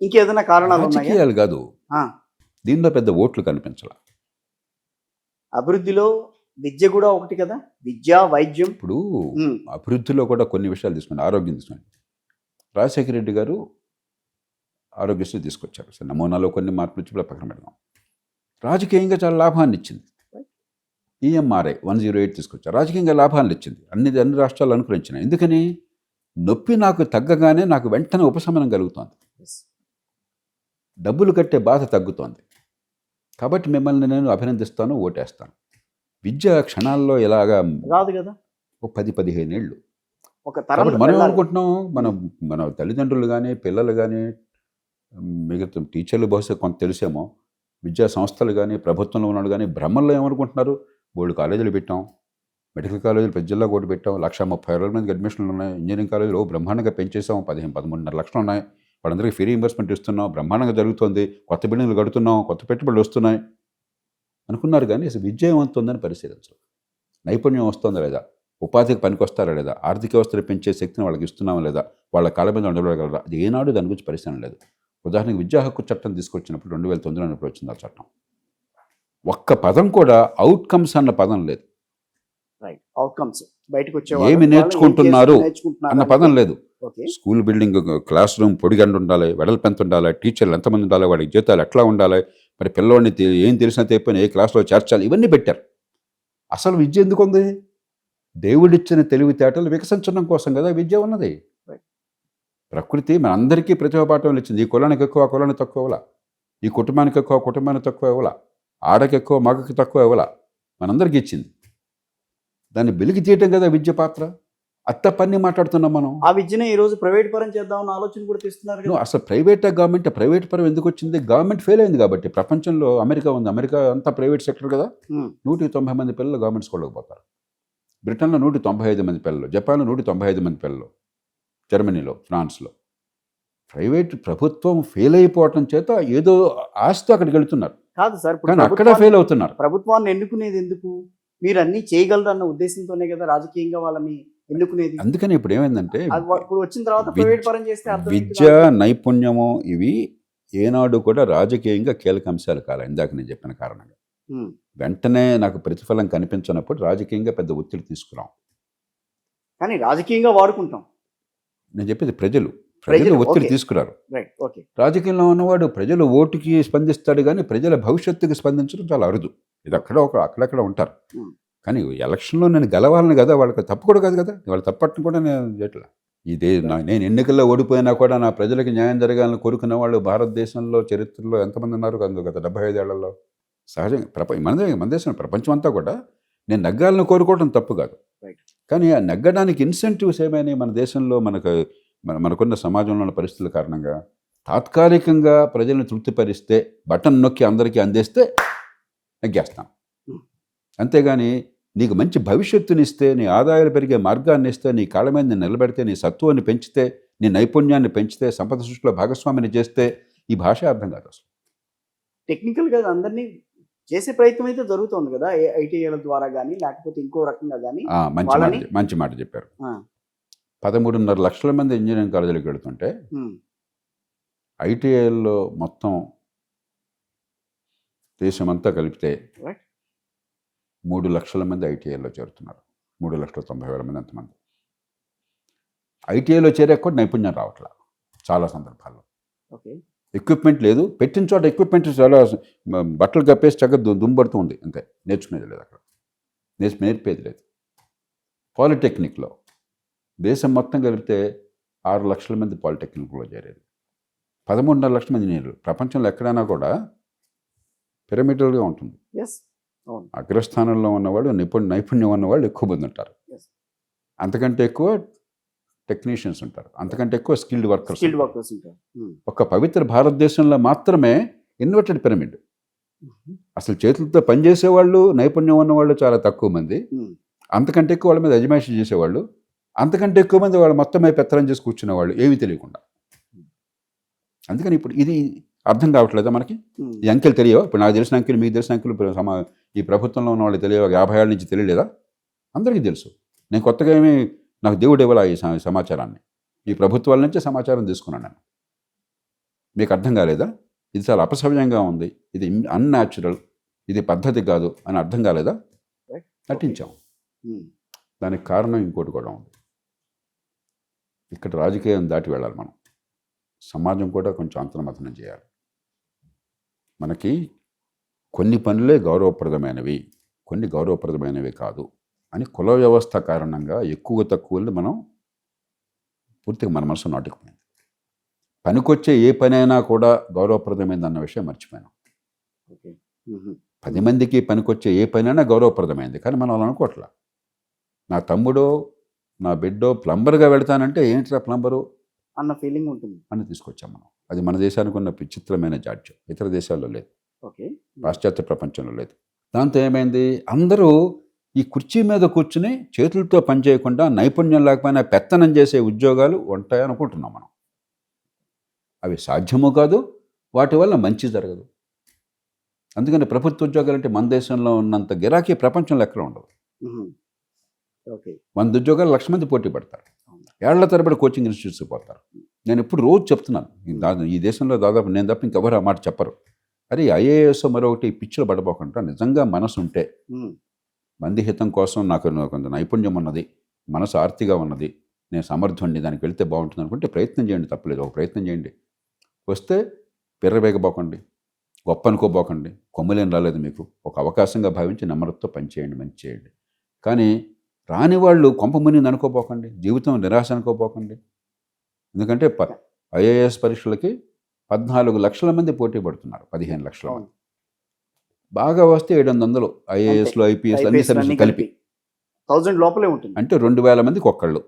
ఇంకేదైనా కారణాలు? రాజకీయాలు కాదు, దీనిలో పెద్ద ఓట్లు కనిపించాల. అభివృద్ధిలో విద్య కూడా ఒకటి కదా, విద్య వైద్యం. ఇప్పుడు అభివృద్ధిలో కూడా కొన్ని విషయాలు తీసుకోండి. ఆరోగ్యం తీసుకోండి. రాజశేఖర రెడ్డి గారు ఆరోగ్యశ్రీ తీసుకొచ్చారు. సరే, నమూనాలో కొన్ని మార్పులు ఇచ్చి పక్కన పెడదాం. రాజకీయంగా చాలా లాభాన్ని ఇచ్చింది. ఈఎంఆర్ఐ 108 తీసుకొచ్చారు. రాజకీయంగా లాభాన్ని ఇచ్చింది. అన్ని రాష్ట్రాలు అనుకరించినాయి. ఎందుకని? నొప్పి నాకు తగ్గగానే నాకు వెంటనే ఉపశమనం కలుగుతోంది, డబ్బులు కట్టే బాధ తగ్గుతోంది. కాబట్టి మిమ్మల్ని నేను అభినందిస్తాను, ఓటేస్తాను. విద్య క్షణాల్లో ఇలాగా రాదు కదా, ఒక 10-15 ఏళ్ళు. ఒక తరం కాబట్టి మనం అనుకుంటున్నాం, మన తల్లిదండ్రులు కానీ పిల్లలు కానీ మిగతా టీచర్లు బహుశా కొంత తెలిసేమో, విద్యా సంస్థలు కానీ ప్రభుత్వంలో ఉన్నాడు కానీ భ్రమల్లో ఏమనుకుంటున్నారు, బోర్డు కాలేజీలు పెట్టాం, మెడికల్ కాలేజీలు పెద్ద జిల్లా కూడా పెట్టాం, 1,30,000 మందికి అడ్మిషన్లు ఉన్నాయి, ఇంజనీరింగ్ కాలేజీలు బ్రహ్మాండంగా పెంచేసాం, 13-13.5 లక్షలు ఉన్నాయి, వాళ్ళందరికీ ఫ్రీ రీయింబర్స్మెంట్ ఇస్తున్నాం, బ్రహ్మాండంగా జరుగుతుంది, కొత్త బిల్డింగ్లు కడుతున్నాం, కొత్త పెట్టుబడులు వస్తున్నాయి అనుకున్నారు. కానీ అసలు విద్య ఏమవుతుందని పరిశీలించరు. నైపుణ్యం వస్తుందా లేదా, ఉపాధికి పనికొస్తారా లేదా, ఆర్థిక వ్యవస్థలు పెంచే శక్తిని వాళ్ళకి ఇస్తున్నామా లేదా, వాళ్ళ కాళ్ళ మీద నిలబడగలరా, అది ఏనాడు దాని గురించి పరిశీలన లేదు. ఉదాహరణకు విద్యా హక్కు చట్టం తీసుకొచ్చినప్పుడు 2009లో వచ్చింది ఆ చట్టం. ఒక్క పదం కూడా అవుట్కమ్స్ అన్న పదం లేదు. రైట్, అవుట్కమ్స్ బయటకు వచ్చే ఏమి నేర్చుకుంటున్నారు అన్న పదం లేదు. Okay, school building, classroom పొడిగండి ఉండాలి, వెడల్పు ఎంత ఉండాలి, టీచర్లు ఎంతమంది ఉండాలి, వాడికి జీతాలు ఎట్లా ఉండాలి, మరి పిల్లవాడిని ఏం తెలిసినా తెప్పిన ఏ క్లాస్లో చేర్చాలి, ఇవన్నీ పెట్టారు. అసలు విద్య ఎందుకు ఉంది? దేవుడిచ్చిన తెలివితేటలు వికసించడం కోసం కదా విద్య ఉన్నది. ప్రకృతి మనందరికీ ప్రతిభా పాఠం ఇచ్చింది. ఈ కులానికి ఎక్కువ, ఆ కులానికి తక్కువ ఇవ్వాల, ఈ కుటుంబానికి ఎక్కువ, కుటుంబానికి తక్కువ ఇవ్వాల, ఆడకి ఎక్కువ, మగకి తక్కువ ఇవ్వాల, మనందరికీ ఇచ్చింది. దాన్ని వెలికి తీయటం కదా విద్య పాత్ర. అత్త పని మాట్లాడుతున్నాం మనం. ఆ విద్యనే ఈ రోజు ప్రైవేట్ పరం చేద్దామన్న ఆలోచన కూడా తీస్తున్నారు కదా. అసలు ప్రైవేట్ గవర్నమెంట్, ప్రైవేట్ పరం ఎందుకు వచ్చింది? గవర్నమెంట్ ఫెయిల్ అయింది కాబట్టి. ప్రపంచంలో అమెరికా ఉంది, అమెరికా అంతా ప్రైవేట్ సెక్టర్ కదా. 190 మంది పిల్లలు గవర్నమెంట్ స్కూళ్ళకి పోతారు. బ్రిటన్లో 195 మంది పిల్లలు, జపాన్లో 195 మంది పిల్లలు, జర్మనీలో, ఫ్రాన్స్లో. ప్రైవేట్ ప్రభుత్వం ఫెయిల్ అయిపోవటం చేత ఏదో ఆశతో అక్కడికి వెళుతున్నారు. కాదు సార్, కానీ అక్కడ ఫెయిల్ అవుతున్నారు. ప్రభుత్వాన్ని ఎన్నుకునేది ఎందుకు? మీరు అన్ని చేయగలరన్న ఉద్దేశంతోనే కదా రాజకీయంగా వాళ్ళని ఎన్నుకునేది. అందుకని ఇప్పుడు ఏమైందంటే, ఇప్పుడు వచ్చిన తర్వాత ప్రైవేట్ పరం చేస్తే అర్థం ఏంటి? విద్య, నైపుణ్యము ఇవి ఏనాడు కూడా రాజకీయంగా కీలక అంశాలు కాలే. ఇందాక నేను చెప్పిన కారణంగా వెంటనే నాకు ప్రతిఫలం కనిపించినప్పుడు రాజకీయంగా పెద్ద ఒత్తిడి తీసుకురాం. కానీ రాజకీయంగా వాడుకుంటాం. నేను చెప్పేది ప్రజలు ఒత్తిడి తీసుకురారు. రాజకీయంలో ఉన్నవాడు ప్రజల ఓటుకి స్పందిస్తాడు కానీ ప్రజల భవిష్యత్తుకి స్పందించడం చాలా అరుదు. ఇది అక్కడక్కడ ఉంటారు. కానీ ఎలక్షన్లో నేను గెలవాలని కదా, వాళ్ళకి తప్పు కూడా కాదు కదా, వాళ్ళ తప్పట్టు కూడా నేను చేయట్లా. నేను ఎన్నికల్లో ఓడిపోయినా కూడా నా ప్రజలకు న్యాయం జరగాలని కోరుకున్న వాళ్ళు భారతదేశంలో చరిత్రలో ఎంతమంది ఉన్నారు? గత 75 ఏళ్లలో సహజంగా మన దేశం, ప్రపంచం అంతా కూడా నేను నెగ్గాలని కోరుకోవడం తప్పు కాదు. కానీ ఆ నెగ్గడానికి ఇన్సెంటివ్స్ ఏమైనా మన దేశంలో మనకున్న సమాజంలో ఉన్న పరిస్థితుల కారణంగా తాత్కాలికంగా ప్రజలను తృప్తిపరిస్తే, బటన్ నొక్కి అందరికీ అందేస్తే నెగ్గేస్తాం. అంతేగాని నీకు మంచి భవిష్యత్తునిస్తే, నీ ఆదాయాలు పెరిగే మార్గాన్ని ఇస్తే, నీ కాళ్ళ మీద నిలబెడితే, నీ సత్తువని పెంచితే, నీ నైపుణ్యాన్ని పెంచితే, సంపద సృష్టిలో భాగస్వామిని చేస్తే ఈ భాష అర్థం కాదు. అసలు టెక్నికల్గా అందరినీ చేసే ప్రయత్నం అయితే జరుగుతుంది కదా, ఐటీఐల ద్వారా కానీ లేకపోతే ఇంకో రకంగా కానీ. మంచి మాట చెప్పారు. 13.5 లక్షల మంది ఇంజనీరింగ్ కాలేజీలకు వెళుతుంటే ఐటీఐల్లో మొత్తం దేశమంతా కలిపితే 3 లక్షల మంది ఐటీఐలో చేరుతున్నారు. 3,90,000 మంది అంతమంది ఐటీఐలో చేరే కూడా నైపుణ్యం రావట్లా చాలా సందర్భాల్లో. ఎక్విప్మెంట్ లేదు, పెట్టిన చోట ఎక్విప్మెంట్ చాలా బట్టలు కప్పేసి చక్కగా దుమ్బడుతూ ఉంది, అంతే. నేర్చుకునేది లేదు, అక్కడ నేర్పేది లేదు. పాలిటెక్నిక్లో దేశం మొత్తం కలిపితే 6 లక్షల మంది పాలిటెక్నిక్లో చేరేది, 13.5 లక్షల మంది ఇంజనీర్లు. ప్రపంచంలో ఎక్కడైనా కూడా పిరమిడల్గా ఉంటుంది. అగ్రస్థానంలో ఉన్నవాళ్ళు, నైపుణ్యం ఉన్నవాళ్ళు ఎక్కువ మంది ఉంటారు, అంతకంటే ఎక్కువ టెక్నీషియన్స్ ఉంటారు, అంతకంటే ఎక్కువ స్కిల్డ్ వర్కర్స్ ఉంటారు. ఒక పవిత్ర భారతదేశంలో మాత్రమే ఇన్వర్టెడ్ పిరమిడ్. అసలు చేతులతో పనిచేసేవాళ్ళు, నైపుణ్యం ఉన్నవాళ్ళు చాలా తక్కువ మంది, అంతకంటే ఎక్కువ వాళ్ళ మీద అజమాయిషీ చేసేవాళ్ళు, అంతకంటే ఎక్కువ మంది వాళ్ళు మొత్తమే పెత్తనం చేసి కూర్చునేవాళ్ళు ఏమీ తెలియకుండా. అందుకని ఇప్పుడు ఇది అర్థం కావట్లేదా మనకి? ఈ అంకెలు తెలియవా? ఇప్పుడు నాకు తెలిసిన అంకెలు, మీకు తెలిసిన అంకెలు ఈ ప్రభుత్వంలో ఉన్న వాళ్ళు తెలియవా? 50 ఏళ్ళ నుంచి తెలియలేదా? అందరికీ తెలుసు. నేను కొత్తగా ఏమీ, నాకు దేవుడు ఇవ్వాల ఈ సమాచారాన్ని, ఈ ప్రభుత్వాల నుంచే సమాచారం తీసుకున్నాను నేను. మీకు అర్థం కాలేదా? ఇది చాలా అపసవ్యంగా ఉంది, ఇది అన్యాచురల్, ఇది పద్ధతి కాదు అని అర్థం కాలేదా? నటించాం. ఉమ్. దానికి కారణం ఇంకోటి కూడా ఉంది. ఇక్కడ రాజకీయం దాటి వెళ్ళాలి మనం. సమాజం కూడా కొంచెం అంతర్మథనం చేయాలి. మనకి కొన్ని పనులే గౌరవప్రదమైనవి, కొన్ని గౌరవప్రదమైనవి కాదు అని కుల వ్యవస్థ కారణంగా ఎక్కువ తక్కువని మనం పూర్తిగా మన మనసు నాటుకుపోయింది. పనికొచ్చే ఏ పనైనా కూడా గౌరవప్రదమైంది అన్న విషయం మర్చిపోయాను. ఓకే. ఉహు. 10 మందికి పనికొచ్చే ఏ పనైనా గౌరవప్రదమైంది, కానీ మనం అలా అనుకోవట్లా. నా తమ్ముడో నా బిడ్డో ప్లంబర్గా వెళ్తానంటే ఏంట్రా ప్లంబరు అన్న ఫీలింగ్ ఉంటుంది. అని తీసుకొచ్చాం మనం. అది మన దేశానికి ఉన్న విచిత్రమైన జాడ్యం. ఇతర దేశాల్లో లేదు, ఓకే. పాశ్చాత్య ప్రపంచంలో లేదు. దాంతో ఏమైంది, అందరూ ఈ కుర్చీ మీద కూర్చుని చేతులతో పనిచేయకుండా నైపుణ్యం లేకపోయినా పెత్తనం చేసే ఉద్యోగాలు ఉంటాయి అనుకుంటున్నాం మనం. అవి సాధ్యము కాదు, వాటి వల్ల మంచి జరగదు. అందుకని ప్రభుత్వ ఉద్యోగాలు అంటే మన దేశంలో ఉన్నంత గిరాకీ ప్రపంచంలో ఎక్కడ ఉండదు. ఉహు. ఓకే. 100 ఉద్యోగాలు 1,00,000 మంది పోటీ పడతారు. ఏళ్ల తరబడి కోచింగ్ ఇన్స్టిట్యూట్స్కి పోతారు. నేను ఇప్పుడు రోజు చెప్తున్నాను, ఈ దేశంలో దాదాపు నేను తప్ప ఇంకెవరు ఆ మాట చెప్పరు. అరే ఐఏఎస్ మరొకటి పిచ్చిలో పడపోకుండా నిజంగా మనసు ఉంటే, ఉమ్. మంది హితం కోసం నాకు కొంత నైపుణ్యం ఉన్నది, మనసు ఆర్తిగా ఉన్నది, నేను సమర్థుడిని, దానికి వెళ్తే బాగుంటుంది అనుకుంటే ప్రయత్నం చేయండి, తప్పలేదు. ఒక ప్రయత్నం చేయండి. వస్తే పిర్రవేగబోకండి, గొప్ప అనుకోబోకండి, కొమ్ములేని రాలేదు మీకు. ఒక అవకాశంగా భావించి నమ్మకంతో పనిచేయండి, మంచి చేయండి. కానీ రాని వాళ్ళు కొంపమునింది అనుకోబోకండి, జీవితం నిరాశ అనుకోబోకండి. ఎందుకంటే ఐఏఎస్ పరీక్షలకి 14 లక్షల మంది పోటీ పడుతున్నారు, 15 లక్షల మంది. బాగా వస్తే 700 ఐఏఎస్లో ఐపీఎస్ అన్ని సర్వీసులు కలిపి 1000 లోపలే ఉంటుంది. అంటే 2,000 మందికి ఒక్కళ్ళు.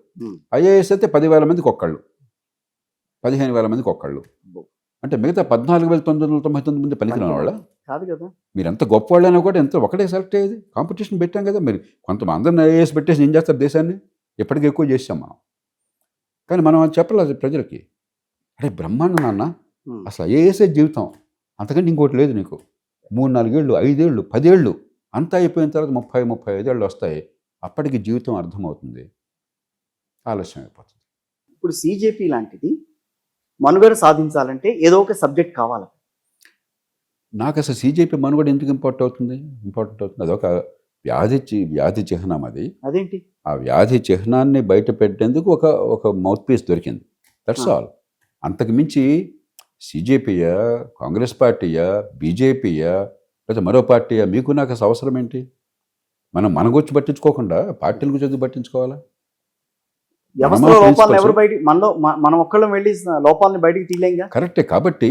ఐఏఎస్ అయితే 10,000 మందికి ఒక్కళ్ళు, 15,000 మందికి ఒక్కళ్ళు. అంటే మిగతా 14,999 మంది పనికిరాని వాళ్ళ కాదు కదా. మీరు ఎంత గొప్ప వాళ్ళైనా కూడా ఎంత ఒకటే సెలెక్ట్ అయ్యేది. కాంపిటీషన్ పెట్టాం కదా. మీరు కొంతమంది అందరిని ఐఏఎస్ పెట్టేసి ఏం చేస్తారు దేశాన్ని? ఎప్పటికీ ఎక్కువ చేసాం మనం. కానీ మనం అది చెప్పలేదు ప్రజలకి. అరే బ్రహ్మాండం నాన్న, అసలు ఐఏఎస్ఏ జీవితం, అంతకంటే ఇంకోటి లేదు నీకు. 3-4 ఏళ్ళు, 5 ఏళ్ళు, 10 ఏళ్ళు అంతా అయిపోయిన తర్వాత 30-35 ఏళ్ళు వస్తాయి. అప్పటికి జీవితం అర్థమవుతుంది, ఆలస్యం అయిపోతుంది. ఇప్పుడు సిజేపీ లాంటిది మనుగడ సాధించాలంటే ఏదో ఒక సబ్జెక్ట్ కావాలి. నాకు అసలు సిజేపీ మనుగడ ఎందుకు ఇంపార్టెంట్ అవుతుంది? అదొక వ్యాధి చిహ్నం. అది అదేంటి? ఆ వ్యాధి చిహ్నాన్ని బయట పెట్టేందుకు ఒక మౌత్ పీస్ దొరికింది, దట్స్ ఆల్. అంతకు మించి సిజేపీయా, కాంగ్రెస్ పార్టీయా, బీజేపీయా, లేదా మరో పార్టీయా, మీకు నాకు అసలు అవసరం ఏంటి? మన గురించి పట్టించుకోకుండా పార్టీల గురించి పట్టించుకోవాలా? వ్యవస్థలో లోపాలను ఎవరు బయట మనం ఒక్కళ్ళం వెళ్ళి లోపాలని బయటికి తీయలేంగా. కరెక్టే. కాబట్టి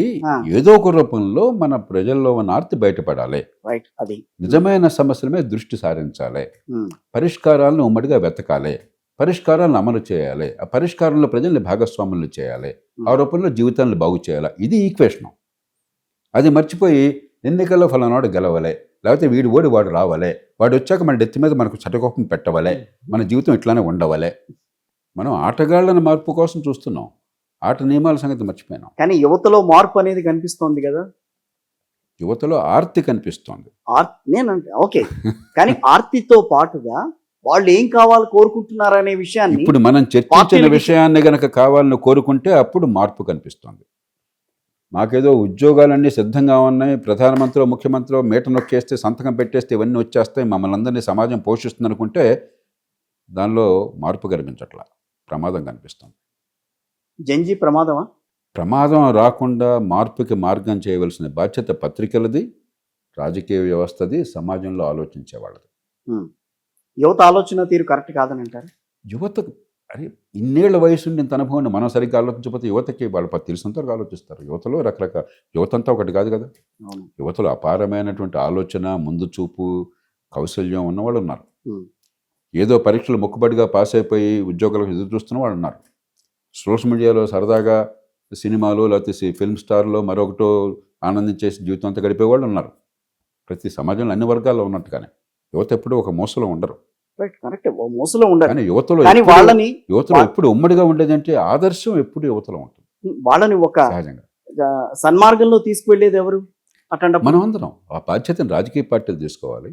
ఏదో ఒక రూపంలో మన ప్రజల్లో ఉన్న ఆర్తి బయటపడాలి. రైట్. అది నిజమైన సమస్యల మీద దృష్టి సారించాలి, పరిష్కారాలను ఉమ్మడిగా వెతకాలి, పరిష్కారాలను అమలు చేయాలి, ఆ పరిష్కారంలో ప్రజల్ని భాగస్వాములు చేయాలి, ఆ రూపంలో జీవితాలను బాగు చేయాలి. ఇది ఈక్వేషను. అది మర్చిపోయి ఎన్నికల్లో ఫలానాడు గెలవాలి, లేకపోతే వీడు ఓడి వాడు రావాలి, వాడు వచ్చాక మన డెత్తి మీద మనకు చటకోపం పెట్టవాలి, మన జీవితం ఇట్లానే ఉండవాలి. మనం ఆటగాళ్ళని మార్పు కోసం చూస్తున్నాం, ఆట నియమాల సంగతి మర్చిపోయినాం. కానీ యువతలో మార్పు అనేది కనిపిస్తోంది కదా. యువతలో ఆర్తి కనిపిస్తోంది. నేనంటే ఓకే, కానీ ఆర్తితో పాటుగా వాళ్ళు ఏం కావాలి కోరుకుంటున్నారనే విషయాన్ని ఇప్పుడు మనం చర్చించిన విషయాన్ని గనక కావాలని కోరుకుంటే అప్పుడు మార్పు కనిపిస్తోంది. మాకేదో ఉద్యోగాలన్నీ సిద్ధంగా ఉన్నాయి, ప్రధానమంత్రి ముఖ్యమంత్రి మీట నొక్కేస్తే సంతకం పెట్టేస్తే ఇవన్నీ వచ్చేస్తాయి, మమ్మల్ని అందరినీ సమాజం పోషిస్తుంది అనుకుంటే దానిలో మార్పు కనిపించట్లా, ప్రమాదం కనిపిస్తుంది. జంజీ ప్రమాదమా? ప్రమాదం రాకుండా మార్పుకి మార్గం చేయవలసిన బాధ్యత పత్రికలది, రాజకీయ వ్యవస్థది, సమాజంలో ఆలోచించే వాళ్ళది. యువత ఆలోచన తీరు కరెక్ట్ కాదని అంటారు. యువతకు అరే ఇన్నేళ్ల వయసు ఉండి ఇంత అనుభవం మనం సరిగ్గా ఆలోచించకపోతే యువతకి వాళ్ళ తెలిసినంతవరకు ఆలోచిస్తారు. యువతలో రకరకాల, యువతంతా ఒకటి కాదు కదా. యువతలో అపారమైనటువంటి ఆలోచన, ముందు చూపు, కౌశల్యం ఉన్నవాళ్ళు ఉన్నారు. ఏదో పరీక్షలు మొక్కుబడిగా పాస్ అయిపోయి ఉద్యోగాలకు ఎదురు చూస్తున్న వాళ్ళు ఉన్నారు. సోషల్ మీడియాలో సరదాగా సినిమాలు లేకపోతే ఫిల్మ్ స్టార్లో మరొకటో ఆనందించేసి జీవితం అంతా గడిపే వాళ్ళు ఉన్నారు. ప్రతి సమాజంలో అన్ని వర్గాల్లో ఉన్నట్టుగానే యువత ఎప్పుడూ ఒక మోసలో ఉండరు. మోసలో ఉండరు. కానీ యువతలో ఎప్పుడు ఉమ్మడిగా ఉండేది అంటే ఆదర్శం ఎప్పుడు యువతలో ఉంటుంది. వాళ్ళని ఒక సహజంగా సన్మార్గంలో తీసుకువెళ్ళేది ఎవరు? అట్లా మనం అందరం ఆ బాధ్యతను రాజకీయ పార్టీలు తీసుకోవాలి,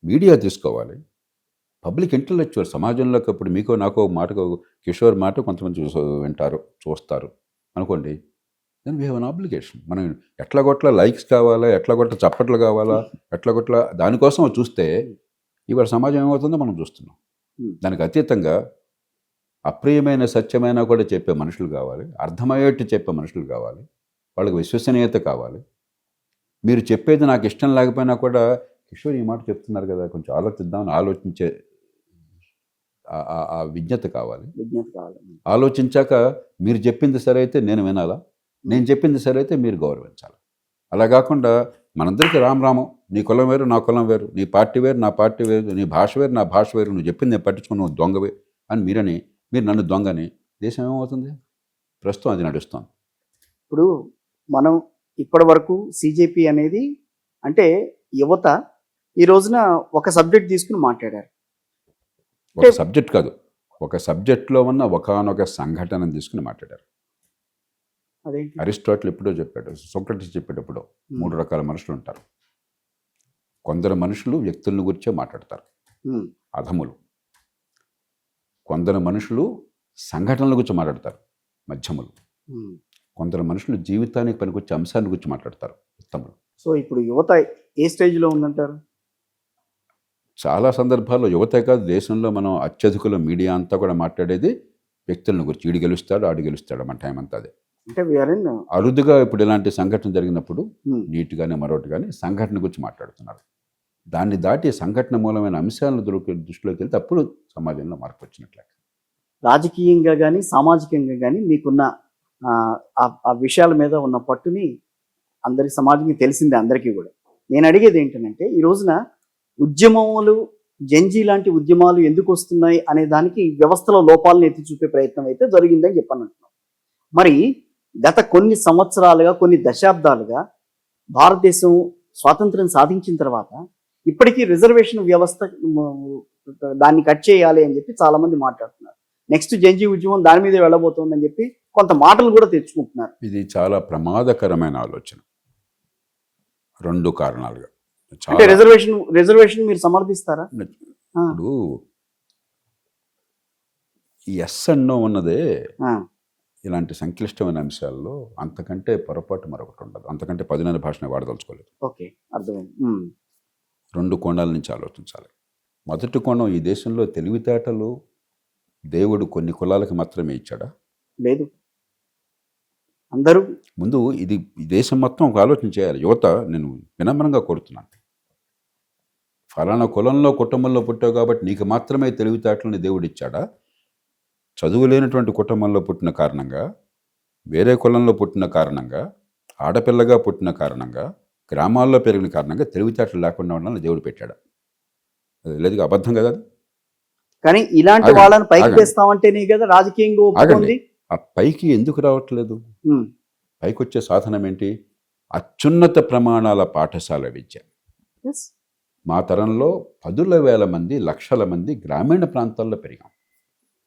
మీడియా తీసుకోవాలి, పబ్లిక్ ఇంటలెక్చువల్ సమాజంలోకి. ఇప్పుడు మీకో నాకో మాటకో కిషోర్ మాట కొంతమంది వింటారు, చూస్తారు అనుకోండి, then we have an obligation. మనం ఎట్లా కొట్ల లైక్స్ కావాలా, ఎట్లా కొట్ల చప్పట్లు కావాలా, ఎట్లా కొట్ల దానికోసం చూస్తే ఇవాళ సమాజం ఏమవుతుందో మనం చూస్తున్నాం. దానికి అతీతంగా అప్రియమైన సత్యమైన కూడా చెప్పే మనుషులు కావాలి, అర్థమయ్యేట్టు చెప్పే మనుషులు కావాలి, వాళ్ళకి విశ్వసనీయత కావాలి. మీరు చెప్పేది నాకు ఇష్టం లేకపోయినా కూడా కిషోర్ ఈ మాట చెప్తున్నారు కదా, కొంచెం ఆలోచిద్దామని ఆలోచించే ఆ విజ్ఞత కావాలి. ఆలోచించాక మీరు చెప్పింది సరే అయితే నేను వినాలా, నేను చెప్పింది సరే అయితే మీరు గౌరవించాలి. అలా కాకుండా మనందరికీ రామరామం, నీ కులం వేరు నా కులం వేరు, నీ పార్టీ వేరు నా పార్టీ వేరు, నీ భాష వేరు నా భాష వేరు, నువ్వు చెప్పింది నేను పట్టించుకుని నువ్వు దొంగవే అని మీరు నన్ను దొంగని, దేశం ఏమవుతుంది? ప్రస్తుతం అది నడుస్తుంది. ఇప్పుడు మనం ఇప్పటి వరకు సిజేపీ అనేది అంటే యువత ఈ రోజున ఒక సబ్జెక్ట్ తీసుకుని మాట్లాడారు. ఒక సబ్జెక్ట్ కాదు, ఒక సబ్జెక్ట్లో ఉన్న ఒకానొక సంఘటనను తీసుకుని మాట్లాడారు. అదేంటి? అరిస్టాటిల్ ఎప్పుడో చెప్పాడు, సోక్రటీస్ చెప్పేటప్పుడు 3 రకాల మనుషులు ఉంటారు. కొందరు మనుషులు వ్యక్తులను గురించే మాట్లాడతారు, అధములు. కొందరు మనుషులు సంఘటనల గురించి మాట్లాడతారు, మధ్యములు. కొందరు మనుషులు జీవితానికి పనికొచ్చే అంశాన్ని గురించి మాట్లాడతారు, ఉత్తములు. సో ఇప్పుడు యువత ఏ స్టేజ్లో ఉందంటారు? చాలా సందర్భాల్లో యువతే కాదు, దేశంలో మనం అత్యధికుల మీడియా అంతా కూడా మాట్లాడేది వ్యక్తులను గురించి. ఈడు గెలుస్తాడు ఆడు గెలుస్తాడు, మన టైం అంతా అదే. అంటే అరుదుగా ఇప్పుడు ఇలాంటి సంఘటన జరిగినప్పుడు నీట్ కానీ మరొకటి కానీ సంఘటన గురించి మాట్లాడుతున్నారు. దాన్ని దాటి సంఘటన మూలమైన అంశాలను దృష్టిలోకి వెళ్తే అప్పుడు సమాజంలో మార్పు వచ్చినట్లే. రాజకీయంగా కానీ సామాజికంగా కానీ మీకున్న ఆ విషయాల మీద ఉన్న పట్టుని అందరి సమాజానికి తెలిసిందే, అందరికీ కూడా. నేను అడిగేది ఏంటంటే ఈ రోజున ఉద్యమాలు, జంజీ లాంటి ఉద్యమాలు ఎందుకు వస్తున్నాయి అనే దానికి వ్యవస్థలో లోపాలను ఎత్తి చూపే ప్రయత్నం అయితే జరిగిందని చెప్పానంటున్నాం. మరి గత కొన్ని సంవత్సరాలుగా, కొన్ని దశాబ్దాలుగా భారతదేశం స్వాతంత్రం సాధించిన తర్వాత ఇప్పటికీ రిజర్వేషన్ వ్యవస్థ దాన్ని కట్ చేయాలి అని చెప్పి చాలా మంది మాట్లాడుతున్నారు. నెక్స్ట్ జంజీ ఉద్యమం దాని మీదే వెళ్ళబోతోందని చెప్పి కొంత మాటలు కూడా తెచ్చుకుంటున్నారు. ఇది చాలా ప్రమాదకరమైన ఆలోచన, 2 కారణాలుగా. అంటే రిజర్వేషన్ మీరు సమర్థిస్తారా? ఇప్పుడు ఎస్ అన్నో ఉన్నదే ఇలాంటి సంక్లిష్టమైన అంశాల్లో అంతకంటే పొరపాటు మరొకటి ఉండదు. అంతకంటే పదునైన భాషను వాడదలుచుకోలేదు. ఓకే, అర్థమైంది. 2 కోణాల నుంచి ఆలోచించాలి. మొదటి కోణం, ఈ దేశంలో తెలివితేటలు దేవుడు కొన్ని కులాలకు మాత్రమే ఇచ్చాడా? లేదు, అందరూ. ముందు ఇది ఈ దేశం మొత్తం ఒక ఆలోచన చేయాలి. యువత, నేను వినమ్రంగా కోరుతున్నాను, ఫలానా కులంలో కుటుంబంలో పుట్టావు కాబట్టి నీకు మాత్రమే తెలివితేటలని దేవుడు ఇచ్చాడా? చదువు లేనటువంటి కుటుంబంలో పుట్టిన కారణంగా, వేరే కులంలో పుట్టిన కారణంగా, ఆడపిల్లగా పుట్టిన కారణంగా, గ్రామాల్లో పెరిగిన కారణంగా తెలివితేటలు లేకుండా ఉండాలని దేవుడు పెట్టాడా? లేదు, అబద్ధం కదా. కానీ ఇలాంటి వాళ్ళని పైకి తెస్తామంటేనే కదా రాజకీయంగా ఒప్పుకుంది. ఆ పైకి ఎందుకు రావట్లేదు? పైకి వచ్చే సాధనం ఏంటి? అత్యున్నత ప్రమాణాల పాఠశాల విద్య. మా తరంలో 10,000 మంది, లక్షల మంది గ్రామీణ ప్రాంతాల్లో పెరిగాం.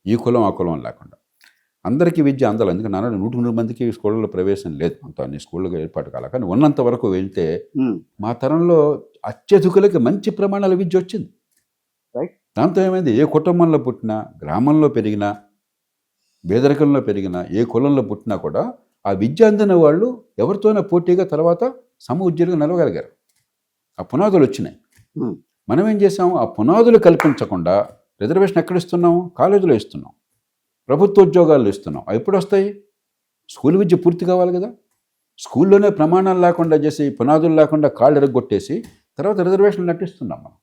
ఈ కులం ఆ కులం లేకుండా అందరికీ విద్య అందాలి. ఎందుకంటే 100 మందికి స్కూళ్ళలో ప్రవేశం లేదు, అంత అన్ని స్కూళ్ళకి ఏర్పాటు కాల. కానీ ఉన్నంత వరకు వెళ్తే మా తరంలో అత్యధికులకి మంచి ప్రమాణాల విద్య వచ్చింది. దాంతో ఏమైంది? ఏ కుటుంబంలో పుట్టినా, గ్రామంలో పెరిగినా, పేదరికంలో పెరిగినా, ఏ కులంలో పుట్టినా కూడా ఆ విద్య అందిన వాళ్ళు ఎవరితోనే పోటీగా తర్వాత ఉద్యోగులు నిలవగలిగారు. ఆ పునాదులు వచ్చినాయి. మనం ఏం చేసాం? ఆ పునాదులు కల్పించకుండా రిజర్వేషన్ ఎక్కడ ఇస్తున్నాం? కాలేజీలో ఇస్తున్నాం, ప్రభుత్వ ఉద్యోగాలు ఇస్తున్నాం. అవి ఎప్పుడు వస్తాయి? స్కూల్ విద్య పూర్తి కావాలి కదా. స్కూల్లోనే ప్రమాణాలు లేకుండా చేసి, పునాదులు లేకుండా కాళ్ళు ఎరగొట్టేసి తర్వాత రిజర్వేషన్లు నటిస్తున్నాం మనం.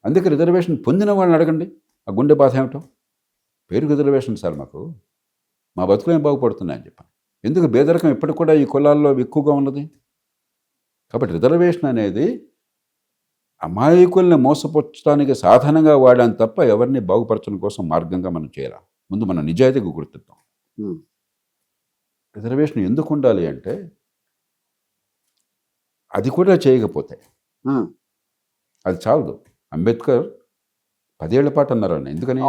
అందుకే రిజర్వేషన్ పొందిన వాళ్ళని అడగండి, ఆ గుండె బాధ ఏమిటో. పేరు రిజర్వేషన్ సార్, మాకు మా బతుకులేం బాగుపడుతున్నాయని చెప్పాను. ఎందుకు? పేదరికం ఇప్పటికి కూడా ఈ కులాల్లో ఎక్కువగా ఉన్నది. కాబట్టి రిజర్వేషన్ అనేది అమాయకుల్ని మోసపరచడానికి సాధనంగా వాడాను తప్ప ఎవరిని బాగుపరచడం కోసం మార్గంగా మనం చేయాలి. ముందు మన నిజాయితీగా గుర్తిద్దాం. రిజర్వేషన్ ఎందుకు ఉండాలి అంటే, అది కూడా చేయకపోతే అది చాలదు. అంబేద్కర్ 10 ఏళ్ల పాటు అన్నారు. ఎందుకని?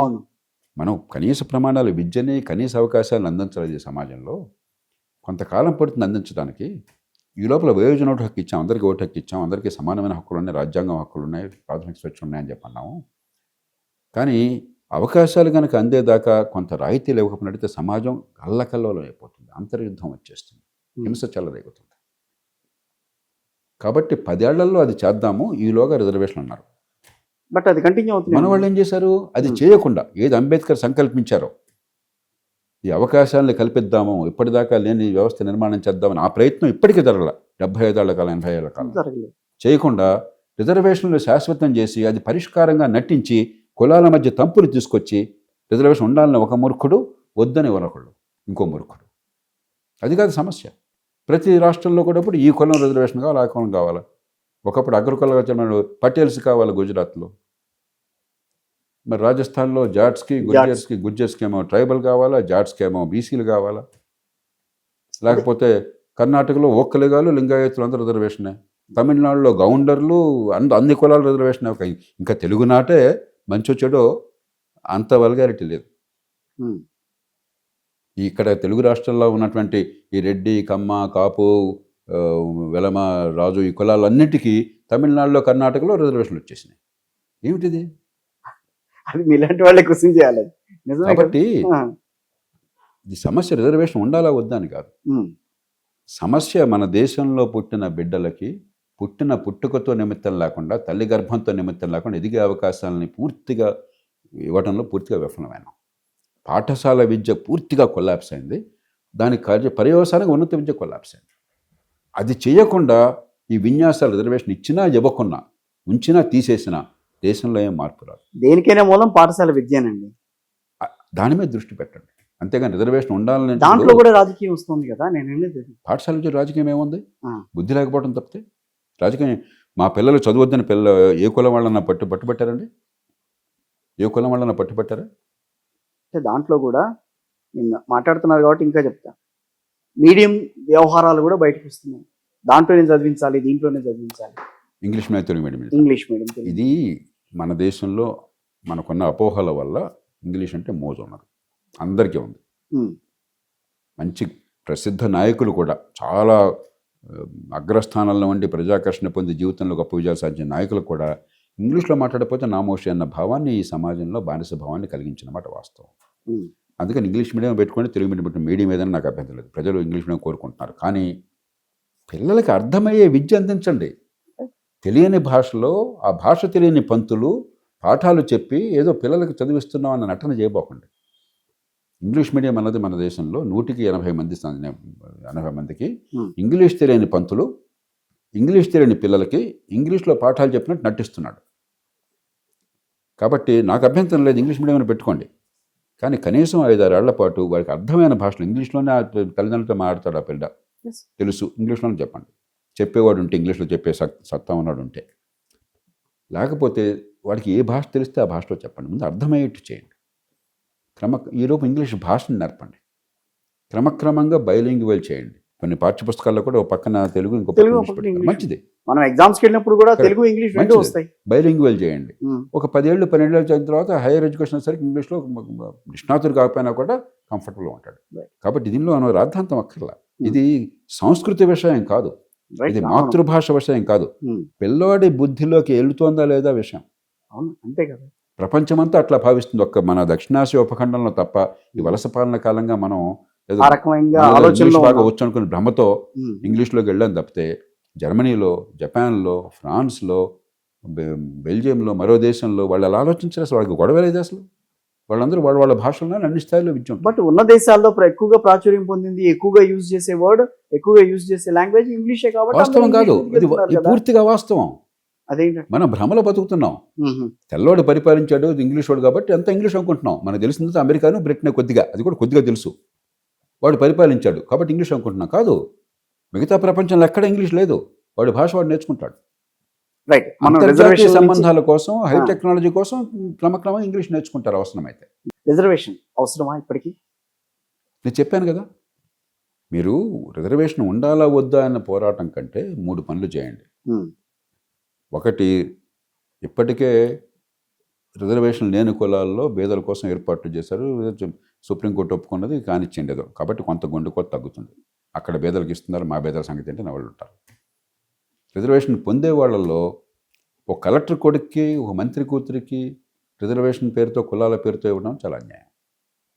మనం కనీస ప్రమాణాలు, విద్యని, కనీస అవకాశాలను అందించాలి. సమాజంలో కొంతకాలం పడుతుంది అందించడానికి. ఈ లోపల వయోజన ఓటు హక్కు ఇచ్చాం, అందరికీ ఓటు హక్కు ఇచ్చాం, అందరికీ సమానమైన హక్కులు ఉన్నాయి, రాజ్యాంగం హక్కులు ఉన్నాయి, ప్రాథమిక స్వేచ్ఛ ఉన్నాయని చెప్పన్నాము. కానీ అవకాశాలు కనుక అందేదాకా కొంత రాయితీలు ఇవ్వకపోయినట్లయితే సమాజం కల్లకల్లోలం అయిపోతుంది, అంతర్యుద్ధం వచ్చేస్తుంది, హింస చెలరేగుతుంది. కాబట్టి 10 ఏళ్లలో అది చేద్దాము, ఈలోగా రిజర్వేషన్ అన్నారు. బట్ అది కంటిన్యూ అవుతుంది. మన వాళ్ళు ఏం చేశారు? అది చేయకుండా ఏది అంబేద్కర్ సంకల్పించారో ఈ అవకాశాలను కల్పిద్దాము, ఇప్పటిదాకా లేని వ్యవస్థ నిర్మాణం చేద్దామని ఆ ప్రయత్నం ఇప్పటికీ జరగల. 75 ఏళ్ల కాలం, 80 ఏళ్ల కాలం జరగలేదు. చేయకుండా రిజర్వేషన్లు శాశ్వతం చేసి అది పరిష్కారంగా నటించి కులాల మధ్య తంపులు తీసుకొచ్చి రిజర్వేషన్ ఉండాలని ఒక మూర్ఖుడు, వద్దని ఒకడు ఇంకో మూర్ఖుడు. అది కాదు సమస్య. ప్రతి రాష్ట్రంలో కూడా ఇప్పుడు ఈ కులం రిజర్వేషన్ కావాలి, ఆ కులం కావాలా. ఒకప్పుడు అగ్రకుల పటేల్స్ కావాలి గుజరాత్లో, మరి రాజస్థాన్లో జాట్స్కి గుజ్జర్స్కి ఏమో ట్రైబల్ కావాలా, జాట్స్కి ఏమో బీసీలు కావాలా, లేకపోతే కర్ణాటకలో ఒక్కలిగాలు లింగాయతులు అందరూ రిజర్వేషనే, తమిళనాడులో గౌండర్లు అన్ని కులాల రిజర్వేషన్. ఇంకా తెలుగునాటే మంచో చెడో అంత వల్గారిటీ లేదు. ఇక్కడ తెలుగు రాష్ట్రాల్లో ఉన్నటువంటి ఈ రెడ్డి, కమ్మ, కాపు, వెలమ, రాజు ఈ కులాలన్నిటికీ తమిళనాడులో, కర్ణాటకలో రిజర్వేషన్లు వచ్చేసినాయి. ఏమిటిది? అది మీలాంటి వాళ్ళే క్వశ్చన్ చేయాలి. కాబట్టి ఈ సమస్య రిజర్వేషన్ ఉండాలా వద్దా అని కాదు. సమస్య మన దేశంలో పుట్టిన బిడ్డలకి పుట్టుకతో నిమిత్తం లేకుండా, తల్లి గర్భంతో నిమిత్తం లేకుండా ఎదిగే అవకాశాలని పూర్తిగా ఇవ్వడంలో పూర్తిగా విఫలమైనాం. పాఠశాల విద్య పూర్తిగా కొల్లాప్స్ అయింది. దానికి పర్యవసానంగా ఉన్నత విద్య కొల్లాప్స్ అయింది. అది చేయకుండా ఈ విన్యాసాలు రిజర్వేషన్ ఇచ్చినా ఇవ్వకున్నా, ఉంచినా తీసేసినా దేశంలో ఏం మార్పు రాదు. దేనికైనా మూలం పాఠశాల విద్యనండి. దాని మీద దృష్టి పెట్టండి. అంతేగాని రిజర్వేషన్ ఉండాలని దాంట్లో కూడా రాజకీయం వస్తుంది కదా. నేను పాఠశాల విద్య రాజకీయం ఏముంది? బుద్ధి లేకపోవడం తప్పితే రాజకీయం. మా పిల్లలు చదవద్దని ఏ కులం వాళ్ళన్నా పట్టుబట్టారండి? ఏ కులం వాళ్ళన్నా పట్టుబట్టారా? దాంట్లో కూడా నిన్న మాట్లాడుతున్నారు కాబట్టి ఇంకా చెప్తా. మీడియం వ్యవహారాలు కూడా బయటకు వస్తున్నాయి. దాంట్లోనే చదివించాలి, దీంట్లోనే చదివించాలి. English medium, Telugu medium. English medium. ఇది మన దేశంలో మనకున్న అపోహల వల్ల ఇంగ్లీష్ అంటే మోజు ఉన్నది, అందరికీ ఉంది. మంచి ప్రసిద్ధ నాయకులు కూడా చాలా అగ్రస్థానాల్లో ఉండి ప్రజాకర్షణ పొంది జీవితంలో గొప్ప విజయాలు సాధించిన నాయకులు కూడా ఇంగ్లీష్లో మాట్లాడకపోతే నామోషి అన్న భావాన్ని ఈ సమాజంలో బానిస భావాన్ని కలిగించినమాట వాస్తవం. అందుకని ఇంగ్లీష్ మీడియం పెట్టుకొని తెలుగు మీడియం పెట్టుకుని మీడియం ఏదైనా నాకు అభ్యంతరం లేదు. ప్రజలు ఇంగ్లీష్ మీడియం కోరుకుంటున్నారు. కానీ పిల్లలకి అర్థమయ్యే విద్య అందించండి. తెలియని భాషలో ఆ భాష తెలియని పంతులు పాఠాలు చెప్పి ఏదో పిల్లలకి చదివిస్తున్నాం అన్న నటన చేయబోకండి. ఇంగ్లీష్ మీడియం అన్నది మన దేశంలో 100కి 80 మందికి ఇంగ్లీష్ తెలియని పంతులు ఇంగ్లీష్ తెలియని పిల్లలకి ఇంగ్లీష్లో పాఠాలు చెప్పినట్టు నటిస్తున్నాడు. కాబట్టి నాకు అభ్యంతరం లేదు, ఇంగ్లీష్ మీడియం పెట్టుకోండి. కానీ కనీసం 5-6 ఏళ్ల పాటు వాడికి అర్థమైన భాషలో ఇంగ్లీష్లోనే తల్లిదండ్రులతో మాట్లాడతాడు ఆ పిల్ల, తెలుసు, ఇంగ్లీష్లోనే చెప్పండి. చెప్పేవాడు ఉంటే, ఇంగ్లీష్లో చెప్పే సత్తా ఉన్నాడు ఉంటే. లేకపోతే వాడికి ఏ భాష తెలిస్తే ఆ భాషలో చెప్పండి. ముందు అర్థమయ్యేట్టు చేయండి. ఈలోపు ఇంగ్లీష్ భాషను నేర్పండి. క్రమక్రమంగా బైలింగ్వల్ చేయండి. కొన్ని పాఠ్యపుస్తకాల్లో కూడా ఒక పక్కన తెలుగు, ఇంకో పక్కన మంచిది. మనం ఎగ్జామ్స్కి వెళ్ళినప్పుడు కూడా తెలుగు, ఇంగ్లీష్ రెండు వస్తాయి. బైలింగ్వల్ చేయండి. ఒక 10 ఏళ్ళు 12 ఏళ్ళు చదివిన తర్వాత హైయర్ ఎడ్యుకేషన్ సరికి ఇంగ్లీష్లో నిష్ణాతుడు కాకపోయినా కూడా కంఫర్టబుల్గా ఉంటాడు. కాబట్టి దీనిలో రాద్ధాంతం అక్కర్లా. ఇది సంస్కృతి విషయం కాదు, ఇది మాతృభాష విషయం కాదు. పిల్లవాడి బుద్ధిలోకి వెళుతోందా లేదా విషయం. అంతే కదా. ప్రపంచమంతా అట్లా భావిస్తుంది. ఒక్క మన దక్షిణాసియా ఉపఖండంలో తప్ప ఈ వలస పాలన కాలంగా మనం బాగా వచ్చు అనుకునే భ్రమతో ఇంగ్లీష్లోకి వెళ్ళాం తప్పితే జర్మనీలో, జపాన్లో, ఫ్రాన్స్లో, బెల్జియంలో, మరో దేశంలో వాళ్ళు అలా ఆలోచించారు. అసలు వాళ్ళకి గొడవ లేదు. అసలు వాళ్ళందరూ వాళ్ళ భాషలో అన్ని స్థాయిలో విద్య. బట్ ఉన్న దేశాల్లో ఎక్కువగా ప్రాచుర్యం పొందింది, ఎక్కువగా యూజ్ చేసే వర్డ్, ఎక్కువగా యూజ్ చేసే లాంగ్వేజ్ ఇంగ్లీషే. కాబట్టి వాస్తవం కాదు, ఇది పూర్తిగా వాస్తవం. అదేంటంటే మనం భ్రమలో బతుకుతున్నాం. తెల్లవాడు పరిపాలించాడు ఇంగ్లీష్ వాడు కాబట్టి అంత ఇంగ్లీష్ అనుకుంటున్నాం. మనకు తెలిసిందంతా అమెరికాను, బ్రిటన్ కొద్దిగా, అది కూడా కొద్దిగా తెలుసు. వాడు పరిపాలించాడు కాబట్టి ఇంగ్లీష్ అనుకుంటున్నాం. కాదు, మిగతా ప్రపంచంలో ఎక్కడ ఇంగ్లీష్ లేదు. వాడి భాష వాడు నేర్చుకుంటాడు. రైట్. అంతర్జాతీయ సంబంధాల కోసం, హై టెక్నాలజీ కోసం క్రమక్రమంగా ఇంగ్లీష్ నేర్చుకుంటారు అవసరమైతే. రిజర్వేషన్ అవసరమా ఇప్పటికీ? నేను చెప్పాను కదా, మీరు రిజర్వేషన్ ఉండాలా వద్దా అన్న పోరాటం కంటే 3 పనులు చేయండి. ఒకటి, ఇప్పటికే రిజర్వేషన్ లేని కులాల్లో పేదల కోసం ఏర్పాట్లు చేశారు. సుప్రీంకోర్టు ఒప్పుకున్నది, కానిచ్చింది ఏదో. కాబట్టి కొంత గుండెకోత తగ్గుతుంది. అక్కడ పేదలకు ఇస్తున్నారు, మా పేదల సంగతి ఏంటి వాళ్ళు ఉంటారు. రిజర్వేషన్ పొందే వాళ్ళల్లో ఒక కలెక్టర్ కొడుక్కి, ఒక మంత్రి కూతురికి రిజర్వేషన్ పేరుతో, కులాల పేరుతో ఇవ్వడం చాలా అన్యాయం.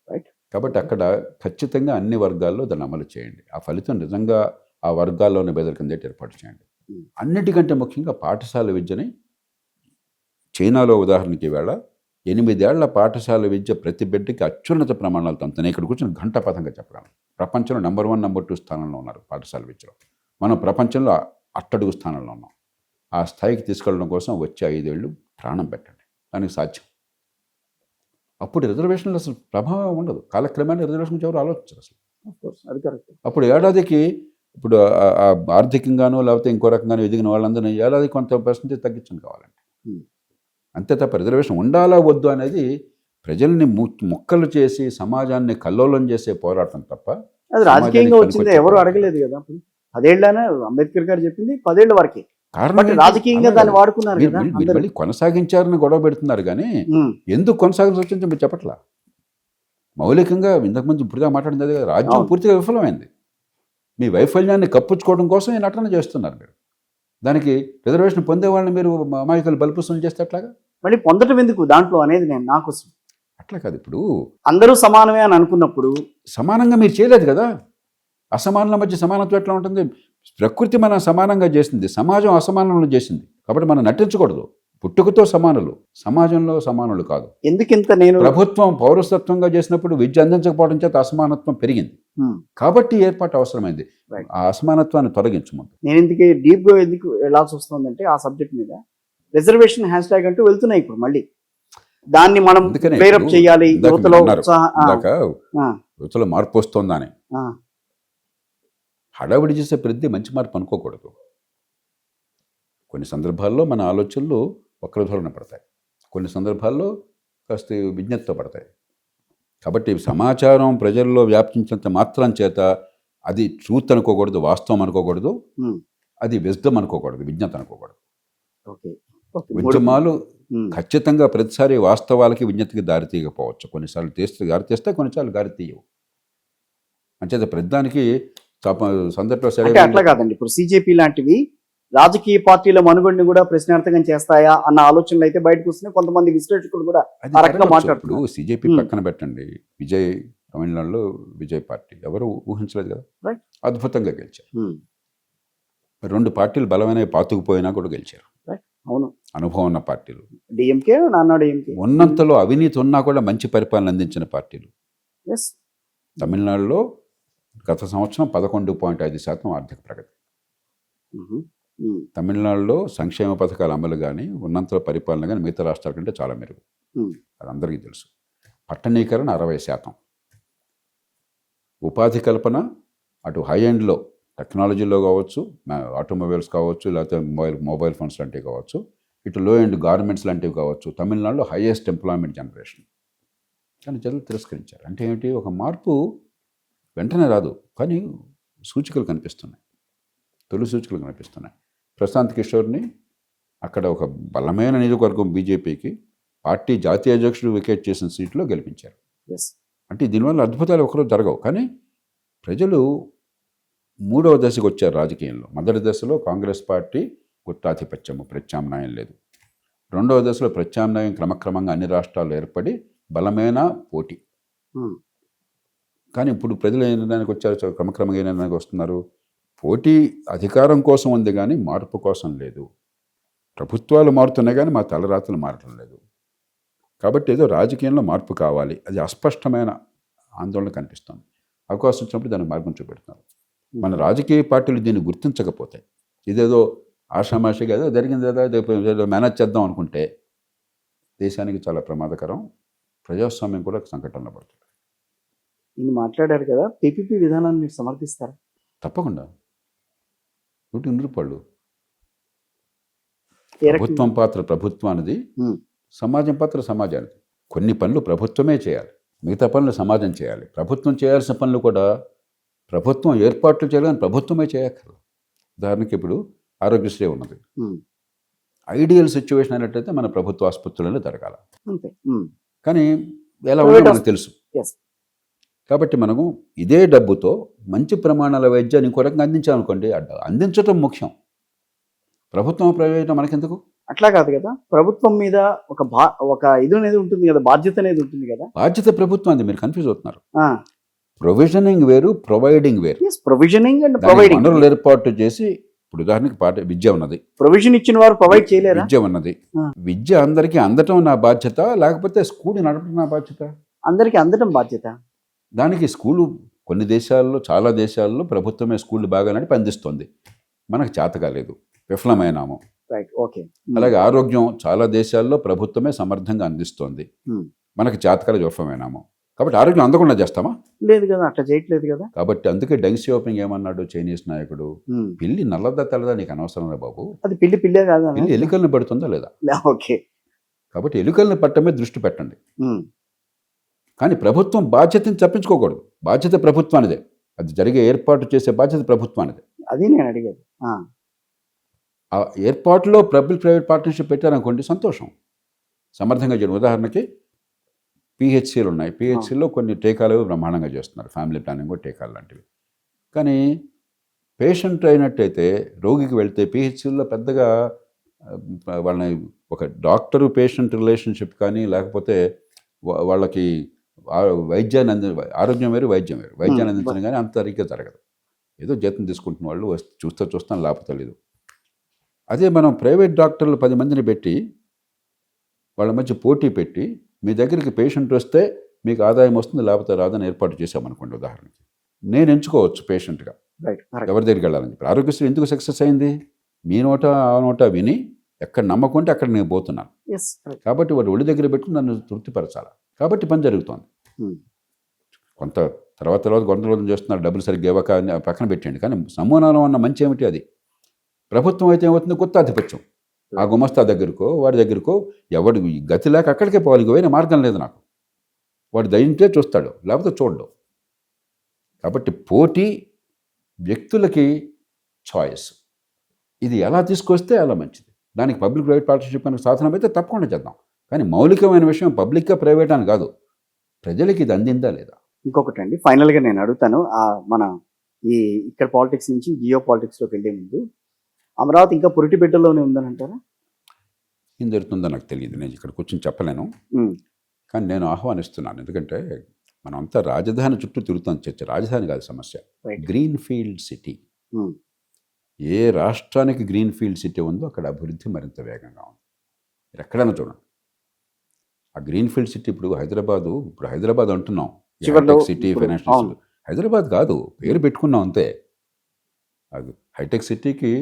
రైట్. కాబట్టి అక్కడ ఖచ్చితంగా అన్ని వర్గాల్లో దాన్ని అమలు చేయండి. ఆ ఫలితం నిజంగా ఆ వర్గాల్లోని పేదల కింద ఏర్పాటు చేయండి. అన్నిటికంటే ముఖ్యంగా పాఠశాల విద్యని చైనాలో ఉదాహరణకి ఈవేళ 8 ఏళ్ల పాఠశాల విద్య ప్రతి బిడ్డకి అత్యున్నత ప్రమాణాలతో నేను ఇక్కడ కూర్చొని ఘంటాపథంగా చెప్పగలను. ప్రపంచంలో నెంబర్ 1, నెంబర్ 2 స్థానంలో ఉన్నారు పాఠశాల విద్యలో. మనం ప్రపంచంలో అట్టడుగు స్థానంలో ఉన్నాం. ఆ స్థాయికి తీసుకెళ్ళడం కోసం వచ్చే 5 ఏళ్ళు ప్రాణం పెట్టండి, దానికి సాధ్యం. అప్పుడు రిజర్వేషన్లు అసలు ప్రభావం ఉండదు. కాలక్రమేణా రిజర్వేషన్ గురించి ఎవరు ఆలోచించరు అసలు. అది కరెక్ట్. అప్పుడు ఏడాదికి ఇప్పుడు ఆర్థికంగానో లేకపోతే ఇంకో రకంగానో ఎదిగిన వాళ్ళందరినీ ఏడాది కొంత పర్సెంటేజ్ తగ్గించండి కావాలంటే. అంతే తప్ప రిజర్వేషన్ ఉండాలా వద్దు అనేది ప్రజల్ని ముక్కలు చేసి సమాజాన్ని కల్లోలం చేసే పోరాటం తప్ప అది రాజకీయంగా వచ్చింది ఎవరు అడగలేదు కదా. 10 ఏళ్ళనే అంబేద్కర్ గారు చెప్పింది 10 ఏళ్ల వరకే. కారణం రాజకీయంగా దాన్ని వాడుకున్నారు కదా. మళ్ళీ కొనసాగించారని గొడవ పెడుతున్నారు కానీ ఎందుకు కొనసాగించి వచ్చిందో మీరు చెప్పట్లా. మౌలికంగా ఇంతకుముందు ఇప్పుడుగా మాట్లాడింది అదే కదా, రాజ్యం పూర్తిగా విఫలమైంది. మీ వైఫల్యాన్ని కప్పుచ్చుకోవడం కోసం ఈ నటన చేస్తున్నారు మీరు. దానికి రిజర్వేషన్ పొందే వాళ్ళని మీరు అమాయకులు బలిపుస్తులు చేస్తే అట్లాగా మళ్ళీ పొందటం ఎందుకు దాంట్లో అనేది నేను నాకు అట్లా కాదు. ఇప్పుడు అందరూ సమానమే అని అనుకున్నప్పుడు సమానంగా మీరు చేయలేదు కదా. అసమానుల మధ్య సమానత్వం ఎట్లా ఉంటుంది? ప్రకృతి మనం సమానంగా చేసింది, సమాజం అసమానంలో చేసింది. కాబట్టి మనం నటించకూడదు. పుట్టుకతో సమానులు, సమాజంలో సమానులు కాదు. ఎందుకింత నేను ప్రభుత్వం పౌరసత్వంగా చేసినప్పుడు విద్య అందించకపోవడం చేత అసమానత్వం పెరిగింది. కాబట్టి ఏర్పాటు అవసరమైంది. ఆ అసమానత్వాన్ని తొలగించమంది. నేను ఇందుకే డీప్గా ఎందుకు వెళ్ళాల్సి వస్తుందంటే ఆ సబ్జెక్ట్ మీద రిజర్వేషన్ హ్యాష్ ట్యాగ్ అంటూ వెళ్తున్నాయి ఇప్పుడు. మళ్ళీ దాన్ని మనం ప్రేరప్ చేయాలి. యువతలో మార్పు వస్తుందని హడావిడి చేసే ప్రతి మంచి మార్పు అనుకోకూడదు. కొన్ని సందర్భాల్లో మన ఆలోచనలు వక్రధోరణ పడతాయి, కొన్ని సందర్భాల్లో కాస్త విజ్ఞతతో పడతాయి. కాబట్టి సమాచారం ప్రజల్లో వ్యాపించినంత మాత్రం చేత అది ట్రూత్ అనుకోకూడదు, వాస్తవం అనుకోకూడదు, అది విజ్డమ్ అనుకోకూడదు, విజ్ఞత అనుకోకూడదు. ఉద్యమాలు ఖచ్చితంగా ప్రతిసారి వాస్తవాలకి విజ్ఞతకి దారితీయకపోవచ్చు. కొన్నిసార్లు దారితీస్తే కొన్నిసార్లు దారితీయవు. అంచేత ప్రతిదానికి సందర్భంలో సరే అట్లా కాదండి. ఇప్పుడు సిజేపీ లాంటివి రాజకీయ పార్టీల మనుగడని కూడా ప్రశ్నార్థకం చేస్తాయా అన్న ఆలోచనలు అయితే బయటకు వస్తున్నాయి. కొంతమంది విశ్లేషకులు కూడా ఆ రకంగా మాట్లాడుతున్నారు. సిజేపీ పక్కన పెట్టండి, విజయ్ తమిళనాడులో విజయ్ పార్టీ ఎవరు ఊహించలేదు కదా, అద్భుతంగా గెలిచారు. 2 పార్టీలు బలమైన పాతుకుపోయినా కూడా గెలిచారు. అవును, అనుభవం ఉన్న పార్టీలు. డిఎంకే డిఎంకే ఉన్నంతలో అవినీతి ఉన్నా కూడా మంచి పరిపాలన అందించిన పార్టీలు. తమిళనాడులో గత సంవత్సరం 11.5% ఆర్థిక ప్రగతి. తమిళనాడులో సంక్షేమ పథకాల అమలు కానీ ఉన్నంతలో పరిపాలన కానీ మిగతా రాష్ట్రాల కంటే చాలా మెరుగు. అది అందరికీ తెలుసు. పట్టణీకరణ 60%. ఉపాధి కల్పన అటు హై ఎండ్లో టెక్నాలజీలో కావచ్చు, ఆటోమొబైల్స్ కావచ్చు, లేకపోతే మొబైల్ ఫోన్స్ లాంటివి కావచ్చు, ఇటు లో ఎండ్ గార్మెంట్స్ లాంటివి కావచ్చు. తమిళనాడులో హైయెస్ట్ ఎంప్లాయ్మెంట్ జనరేషన్. కానీ జనాలు తిరస్కరించారు. అంటే ఏమిటి? ఒక మార్పు వెంటనే రాదు, కానీ సూచికలు కనిపిస్తున్నాయి, తొలి సూచికలు కనిపిస్తున్నాయి. ప్రశాంత్ కిషోర్ని అక్కడ ఒక బలమైన నియోజకవర్గం బీజేపీకి పార్టీ జాతీయ అధ్యక్షుడు వికెట్ చేసిన సీట్లో గెలిపించారు. అంటే దీనివల్ల అద్భుతాలు ఒకరోజు జరగవు. కానీ ప్రజలు 3వ దశకు వచ్చారు రాజకీయంలో. మొదటి దశలో కాంగ్రెస్ పార్టీ గుత్తాధిపత్యము, ప్రత్యామ్నాయం లేదు. 2వ దశలో ప్రత్యామ్నాయం క్రమక్రమంగా అన్ని రాష్ట్రాల్లో ఏర్పడి బలమైన పోటీ. కానీ ఇప్పుడు ప్రజలు ఏ నిర్ణయానికి వచ్చారు? క్రమక్రమంగా ఏ నిర్ణయానికి వస్తున్నారు? పోటీ అధికారం కోసం ఉంది కానీ మార్పు కోసం లేదు. ప్రభుత్వాలు మారుతున్నాయి కానీ మా తలరాతలు మారటం లేదు. కాబట్టి ఏదో రాజకీయంలో మార్పు కావాలి, అది అస్పష్టమైన ఆందోళన కనిపిస్తుంది. అవకాశం వచ్చినప్పుడు దానికి మార్గం చూపెడుతున్నారు. మన రాజకీయ పార్టీలు దీన్ని గుర్తించకపోతే, ఇదేదో ఆషామాషిగా ఏదో జరిగింది కదా, ఏదో మేనేజ్ చేద్దాం అనుకుంటే దేశానికి చాలా ప్రమాదకరం. ప్రజాస్వామ్యం కూడా సంకటంలో పడుతుంది. ఈయన మాట్లాడారు కదా, పీపీపీ విధానాన్ని మీరు సమర్థిస్తారా? తప్పకుండా. 100 పళ్ళు. ప్రభుత్వం పాత్ర ప్రభుత్వానిది, సమాజం పాత్ర సమాజానిది. కొన్ని పనులు ప్రభుత్వమే చేయాలి, మిగతా పనులు సమాజం చేయాలి. ప్రభుత్వం చేయాల్సిన పనులు కూడా ప్రభుత్వం ఏర్పాట్లు చేయాలని ప్రభుత్వమే చేయక్కర్లేదు. ఉదాహరణకి ఇప్పుడు ఆరోగ్యశ్రీ ఉన్నది. ఐడియల్ సిచ్యువేషన్ అయినట్లయితే మన ప్రభుత్వ ఆసుపత్రులలో జరగాల. కానీ ఎలా ఉందో మనకు తెలుసు. కాబట్టి మనము ఇదే డబ్బుతో మంచి ప్రమాణాల వైద్యాన్ని ఇంకో రకంగా అందించాలనుకోండి, అందించడం ముఖ్యం. ప్రభుత్వం ప్రయోజనం మనకెందుకు? అట్లా కాదు కదా, ప్రభుత్వం మీద ఒక ఇది అనేది ఉంటుంది కదా, బాధ్యత అనేది ఉంటుంది కదా. బాధ్యత ప్రభుత్వం అది, మీరు కన్ఫ్యూజ్ అవుతున్నారు. ప్రొవిజనింగ్ వేరు, ప్రొవైడింగ్ వేరు. ప్రొవిజనింగ్ అండ్ ప్రొవైడింగ్ వనరులు ఏర్పాటు చేసి ఇప్పుడు ఉదాహరణకి విద్య ఉన్నది, ప్రొవిజన్ ఇచ్చిన వారు ప్రొవైడ్ చేయలేరా? విద్య ఉన్నది. ఆ. విద్య అందరికీ అందటం నా బాధ్యత, లేకపోతే స్కూల్ నడపడం నా బాధ్యత? అందరికి అందడం బాధ్యత. దానికి స్కూలు కొన్ని దేశాల్లో, చాలా దేశాల్లో ప్రభుత్వమే స్కూళ్ళు బాగా నడిపి అందిస్తుంది. మనకు చేత కాలేదు, విఫలమైనాము. Right, okay. అలాగే ఆరోగ్యం చాలా దేశాల్లో ప్రభుత్వమే సమర్థంగా అందిస్తోంది, మనకి చేతకాల విఫలమైనాము. కాబట్టి ఆరోగ్యం అందకుండా చేస్తామా? లేదు కదా, అట్లా చేయట్లేదు కదా. కాబట్టి అందుకే డెంగ్ షాపింగ్ ఏమన్నాడు చైనీస్ నాయకుడు, పిల్లి నల్లదా తెల్లదా నీకు అనవసరం రా బాబు, అది పిల్లే కాదా? పిల్లి ఎలుకల్ని పడుతుందా లేదా? ఓకే. కాబట్టి ఎలుకల్ని పట్టమే దృష్టి పెట్టండి. కానీ ప్రభుత్వం బాధ్యతని తప్పించుకోకూడదు. బాధ్యత ప్రభుత్వానిదే, అది జరిగే ఏర్పాటు చేసే బాధ్యత ప్రభుత్వానిదే. అది నేను అడిగేది. ఆ ఏర్పాటులో పబ్లిక్ ప్రైవేట్ పార్ట్నర్షిప్ పెట్టారనుకోండి, సంతోషం, సమర్థంగా చేయడం. ఉదాహరణకి పిహెచ్సిలు ఉన్నాయి, పిహెచ్సిలో కొన్ని టీకాలు బ్రహ్మాండంగా చేస్తున్నారు, ఫ్యామిలీ ప్లానింగ్ టీకాలు లాంటివి. కానీ పేషెంట్ అయినట్టయితే రోగికి వెళ్తే పిహెచ్సిలో పెద్దగా వాళ్ళని ఒక డాక్టరు పేషెంట్ రిలేషన్షిప్ కానీ, లేకపోతే వాళ్ళకి వైద్యాన్ని ఆరోగ్యం వేరు వైద్యం వేరు, వైద్యాన్ని అందించడం కానీ అంత సరిగ్గా జరగదు. ఏదో జీతం తీసుకుంటున్న వాళ్ళు చూస్తాం లేకపోతే లేదు. అదే మనం ప్రైవేట్ డాక్టర్లు 10 మందిని పెట్టి వాళ్ళ మధ్య పోటీ పెట్టి మీ దగ్గరికి పేషెంట్ వస్తే మీకు ఆదాయం వస్తుంది, లేకపోతే రాదని ఏర్పాటు చేసామనుకోండి. ఉదాహరణకి నేను ఎంచుకోవచ్చు పేషెంట్గా ఎవరి దగ్గరికి వెళ్ళాలని చెప్పి. ఆరోగ్యశ్రీ ఎందుకు సక్సెస్ అయింది? మీ నోట ఆ నోట విని ఎక్కడ నమ్మకుంటే అక్కడ నేను పోతున్నాను. కాబట్టి వాడు ఒడి దగ్గర పెట్టుకుని నన్ను తృప్తిపరచాలి. కాబట్టి పని జరుగుతోంది. కొంత తర్వాత కొంత రోజులు చేస్తున్నారు, డబ్బులు సరిగ్గా ఇవ్వక పక్కన పెట్టండి. కానీ నమూనాలో ఉన్న మంచి ఏమిటి? అది ప్రభుత్వం అయితే ఏమవుతుంది, కొత్త ఆధిపత్యం. ఆ గుమస్తా దగ్గరకో వాడి దగ్గరకో ఎవడు గతి లేక అక్కడికే పోవాలి, ఇంక వేరే మార్గం లేదు నాకు. వాడు దయింటే చూస్తాడు, లేకపోతే చూడడు. కాబట్టి పోటీ, వ్యక్తులకి చాయిస్, ఇది ఎలా తీసుకొస్తే అలా మంచిది. దానికి పబ్లిక్ ప్రైవేట్ పార్ట్నర్షిప్ అనే సాధనం అయితే తప్పకుండా చేద్దాం. కానీ మౌలికమైన విషయం పబ్లిక్గా ప్రైవేట్ అని కాదు, ప్రజలకి ఇది అందిందా లేదా. ఇంకొకటి అండి, ఫైనల్గా నేను అడుగుతాను, మన ఇక్కడ పాలిటిక్స్ నుంచి జియో పాలిటిక్స్లోకి వెళ్ళే ముందు అమరావతి ఇంకా పురిటి బిడ్డలోనే ఉందని అంటారా? ఏం జరుగుతుందో నాకు తెలియదు, నేను ఇక్కడ కూర్చొని చెప్పలేను. కానీ నేను ఆహ్వానిస్తున్నాను, ఎందుకంటే మనం అంతా రాజధాని చుట్టూ తిరుగుతాం. చర్చ రాజధాని కాదు సమస్య, గ్రీన్ ఫీల్డ్ సిటీ. ఏ రాష్ట్రానికి గ్రీన్ ఫీల్డ్ సిటీ ఉందో అక్కడ అభివృద్ధి మరింత వేగంగా ఉంది. మీరు ఎక్కడైనా చూడండి ఆ గ్రీన్ ఫీల్డ్ సిటీ. ఇప్పుడు హైదరాబాద్ అంటున్నాం, సిటీ ఫైనాన్షియల్ హైదరాబాద్ కాదు, పేరు పెట్టుకున్నాం అంతే. అది హైటెక్ సిటీకి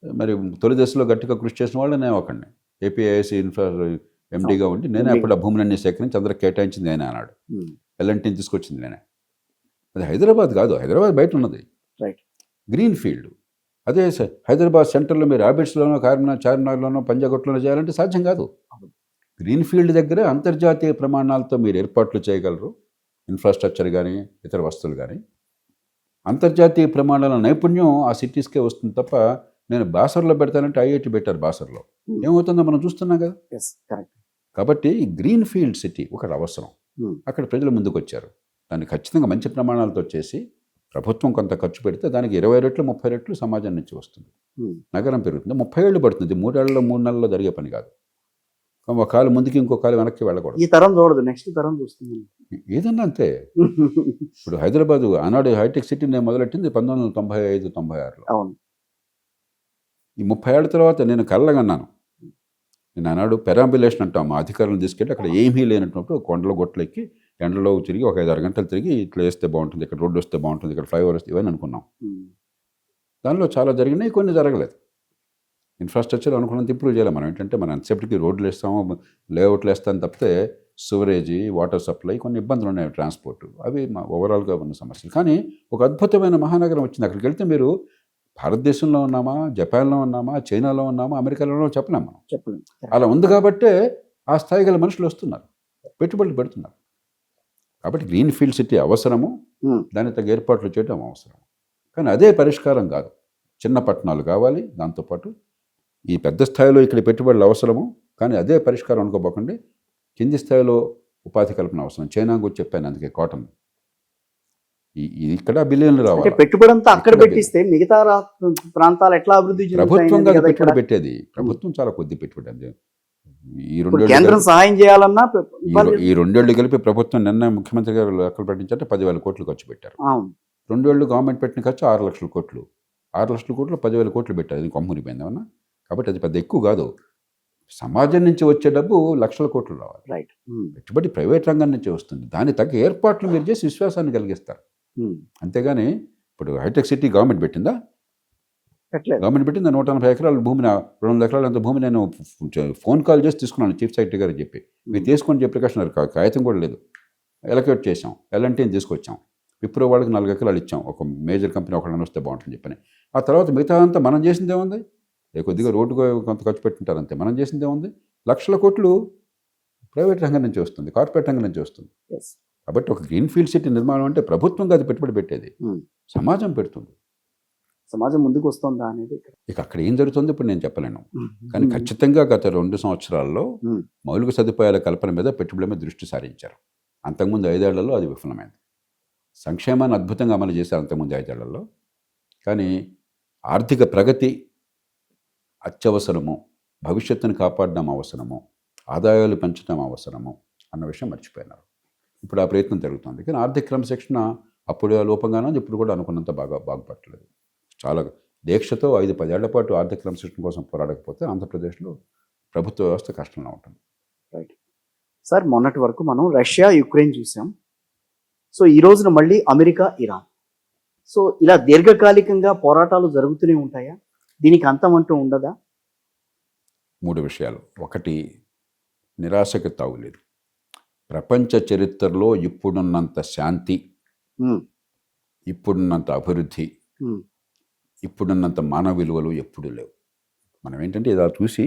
మరి తొలి దశలో గట్టిగా కృషి చేసిన వాళ్ళు నేను ఒకడిని, ఏపీఐఐసి ఇన్ఫ్రా ఎండీగా ఉండి నేనే అప్పుడు ఆ భూములన్నీ సేకరించి అందరికి కేటాయించింది నేనే అన్నాడు. ఎల్ఎన్టీని తీసుకొచ్చింది నేనే. అది హైదరాబాద్ కాదు, హైదరాబాద్ బయట ఉన్నది గ్రీన్ ఫీల్డ్. అదే హైదరాబాద్ సెంటర్లో మీరు హ్యాబిట్స్లోనో చార్మినార్లోనో పంజాగుట్టలోనో చేయాలంటే సాధ్యం కాదు. గ్రీన్ ఫీల్డ్ దగ్గర అంతర్జాతీయ ప్రమాణాలతో మీరు ఏర్పాట్లు చేయగలరు, ఇన్ఫ్రాస్ట్రక్చర్ కానీ ఇతర వస్తువులు కానీ. అంతర్జాతీయ ప్రమాణాల నైపుణ్యం ఆ సిటీస్కే వస్తుంది తప్ప, నేను బాసర్లో పెడతానంటే ఐఐటి పెట్టారు బాసర్లో, ఏమవుతుందో మనం చూస్తున్నాం కదా. కాబట్టి గ్రీన్ ఫీల్డ్ సిటీ ఒకటి అవసరం. అక్కడ ప్రజలు ముందుకు వచ్చారు, దాన్ని ఖచ్చితంగా మంచి ప్రమాణాలతో చేసి ప్రభుత్వం కొంత ఖర్చు పెడితే దానికి 20 రెట్లు 30 రెట్లు సమాజం నుంచి వస్తుంది, నగరం పెరుగుతుంది. 30 ఏళ్ళు పడుతుంది, 3 ఏళ్ళలో 3 నెలల్లో జరిగే పని కాదు. ఒక కాలు ముందుకి ఇంకో కాలు వెనక్కి వెళ్ళకూడదు. ఈ తరం చూడదు, నెక్స్ట్ తరం చూస్తుంది. ఏదన్నా అంతే. ఇప్పుడు హైదరాబాద్ ఆనాడు హైటెక్ సిటీ నేను మొదలెట్టింది 1995-96లో. అవును. ఈ 30 ఏళ్ళ తర్వాత నేను కళ్ళగన్నాను. నేను ఆనాడు పెరాంబులేషన్ అంటాం, మా అధికారులను తీసుకెళ్ళి అక్కడ ఏమీ లేనటువంటి కొండల గొట్లెక్కి ఎండలో తిరిగి ఒక 5-6 గంటలు తిరిగి ఇట్లా వేస్తే బాగుంటుంది, ఇక్కడ రోడ్డు వస్తే బాగుంటుంది, ఇక్కడ ఫ్లైఓవర్ వస్తే ఇవన్నీ అనుకున్నాం. దానిలో చాలా జరిగినాయి, కొన్ని జరగలేదు. ఇన్ఫ్రాస్ట్రక్చర్ అనుకున్నంత ఇంప్రూవ్ చేయాలి. మనం ఏంటంటే మనం ఎంతసేపటికి రోడ్లు వేస్తాము, లేఅవుట్లు వేస్తాం తప్పితే సివరేజీ, వాటర్ సప్లై కొన్ని ఇబ్బందులు ఉన్నాయి, ట్రాన్స్పోర్ట్, అవి మా ఓవరాల్గా ఉన్న సమస్యలు. కానీ ఒక అద్భుతమైన మహానగరం వచ్చింది. అక్కడికి వెళ్తే మీరు భారతదేశంలో ఉన్నామా, జపాన్లో ఉన్నామా, చైనాలో ఉన్నామా, అమెరికాలో చెప్పలేము మనం. అలా ఉంది కాబట్టే ఆ స్థాయి గల మనుషులు వస్తున్నారు, పెట్టుబడులు పెడుతున్నారు. కాబట్టి గ్రీన్ ఫీల్డ్ సిటీ అవసరము, దాని తగ్గ ఏర్పాట్లు చేయడం అవసరం. కానీ అదే పరిష్కారం కాదు, చిన్న పట్టణాలు కావాలి. దాంతోపాటు ఈ పెద్ద స్థాయిలో ఇక్కడ పెట్టుబడులు అవసరము, కానీ అదే పరిష్కారం అనుకోబోకండి. కింది స్థాయిలో ఉపాధి కల్పన అవసరం. చైనా గురించి చెప్పాను, అందుకే కాటన్ ఇక్కడ బిలియన్లు రావాలి. పెట్టుబడి అంతా అక్కడ పెట్టిస్తే మిగతా ప్రాంతాలు ఎట్లా అభివృద్ధి ప్రభుత్వంగా పెట్టుబడి పెట్టేది, ప్రభుత్వం చాలా కొద్ది పెట్టుబడి. అంతే. ఈ 2 కేంద్రం సహాయం చేయాలన్నా ఈ 2 ఏళ్ళు కలిపి ప్రభుత్వం నిన్న ముఖ్యమంత్రి గారు లెక్కలు పెట్టించారంటే 10,000 కోట్లు ఖర్చు పెట్టారు. 2 ఏళ్ళు గవర్నమెంట్ పెట్టిన ఖర్చు 6 లక్షల కోట్లు. 6 లక్షల కోట్లు 10,000 కోట్లు పెట్టారు, అది కొమ్మునిపోయింది ఏమన్నా. కాబట్టి అది పెద్ద ఎక్కువ కాదు. సమాజం నుంచి వచ్చే డబ్బు లక్షల కోట్లు రావాలి. రైట్. పెట్టుబడి ప్రైవేట్ రంగం నుంచి వస్తుంది. దానికి తగ్గ ఏర్పాట్లు మీరు చేసి విశ్వాసాన్ని కలిగిస్తారు. అంతేగాని ఇప్పుడు హైటెక్ సిటీ గవర్నమెంట్ పెట్టిందా? పెట్టలేదు. గవర్నమెంట్ పెట్టింది 140 ఎకరాల భూమిని, 200 ఎకరాల అంత భూమి నేను ఫోన్ కాల్ చేసి తీసుకున్నాను చీఫ్ సెక్రటరీ గారికి చెప్పి, మీరు తీసుకొని చెప్పి ప్రకాశం కాగితం కూడా లేదు. ఎలకేట్ చేసాం, ఎల్ఎన్టీని తీసుకొచ్చాం, విప్రో వాళ్ళకి 4 ఎకరాలు ఇచ్చాం, ఒక మేజర్ కంపెనీ ఒకళ్ళని వస్తే బాగుంటుంది చెప్పని. ఆ తర్వాత మిగతా అంతా మనం చేసింది ఏముంది? కొద్దిగా రోడ్డుకు కొంత ఖర్చు పెట్టుంటారు అంతే. మనం చేసింది ఏముంది? లక్షల కోట్లు ప్రైవేట్ రంగం నుంచి వస్తుంది, కార్పొరేట్ రంగం నుంచి వస్తుంది. కాబట్టి ఒక గ్రీన్ ఫీల్డ్ సిటీ నిర్మాణం అంటే ప్రభుత్వంగా అది పెట్టుబడి పెట్టేది, సమాజం పెడుతుంది. సమాజం ముందుకు వస్తుందా అనేది ఇక అక్కడ ఏం జరుగుతుందో ఇప్పుడు నేను చెప్పలేను. కానీ ఖచ్చితంగా గత 2 సంవత్సరాల్లో మౌలిక సదుపాయాల కల్పన మీద పెట్టుబడుల మీద దృష్టి సారించారు. అంతకుముందు 5 ఏళ్లలో అది విఫలమైంది. సంక్షేమాన్ని అద్భుతంగా అమలు చేశారు అంతకుముందు 5 ఏళ్లలో. కానీ ఆర్థిక ప్రగతి అత్యవసరము, భవిష్యత్తును కాపాడడం అవసరము, ఆదాయాలు పెంచడం అవసరము అన్న విషయం మర్చిపోయినారు. ఇప్పుడు ఆ ప్రయత్నం జరుగుతుంది. కానీ ఆర్థిక క్రమశిక్షణ అప్పుడు లోపంగానో ఇప్పుడు కూడా అనుకున్నంత బాగుపడలేదు. చాలా దీక్షతో 5-10 ఏళ్ల పాటు ఆర్థిక క్రమశిక్షణ కోసం పోరాడకపోతే ఆంధ్రప్రదేశ్లో ప్రభుత్వ వ్యవస్థ కష్టంగా ఉంటుంది. రైట్ సార్, మొన్నటి వరకు మనం రష్యా యుక్రెయిన్ చూసాం. సో ఈ రోజున మళ్ళీ అమెరికా ఇరాన్. సో ఇలా దీర్ఘకాలికంగా పోరాటాలు జరుగుతూనే ఉంటాయా? దీనికి అంతం అంటూ ఉండదా? 3 విషయాలు. ఒకటి, నిరాశకు తావులేదు. ప్రపంచ చరిత్రలో ఇప్పుడున్నంత శాంతి, ఇప్పుడున్నంత అభివృద్ధి, ఇప్పుడున్నంత మానవ విలువలు ఎప్పుడూ లేవు. మనం ఏంటంటే ఇలా చూసి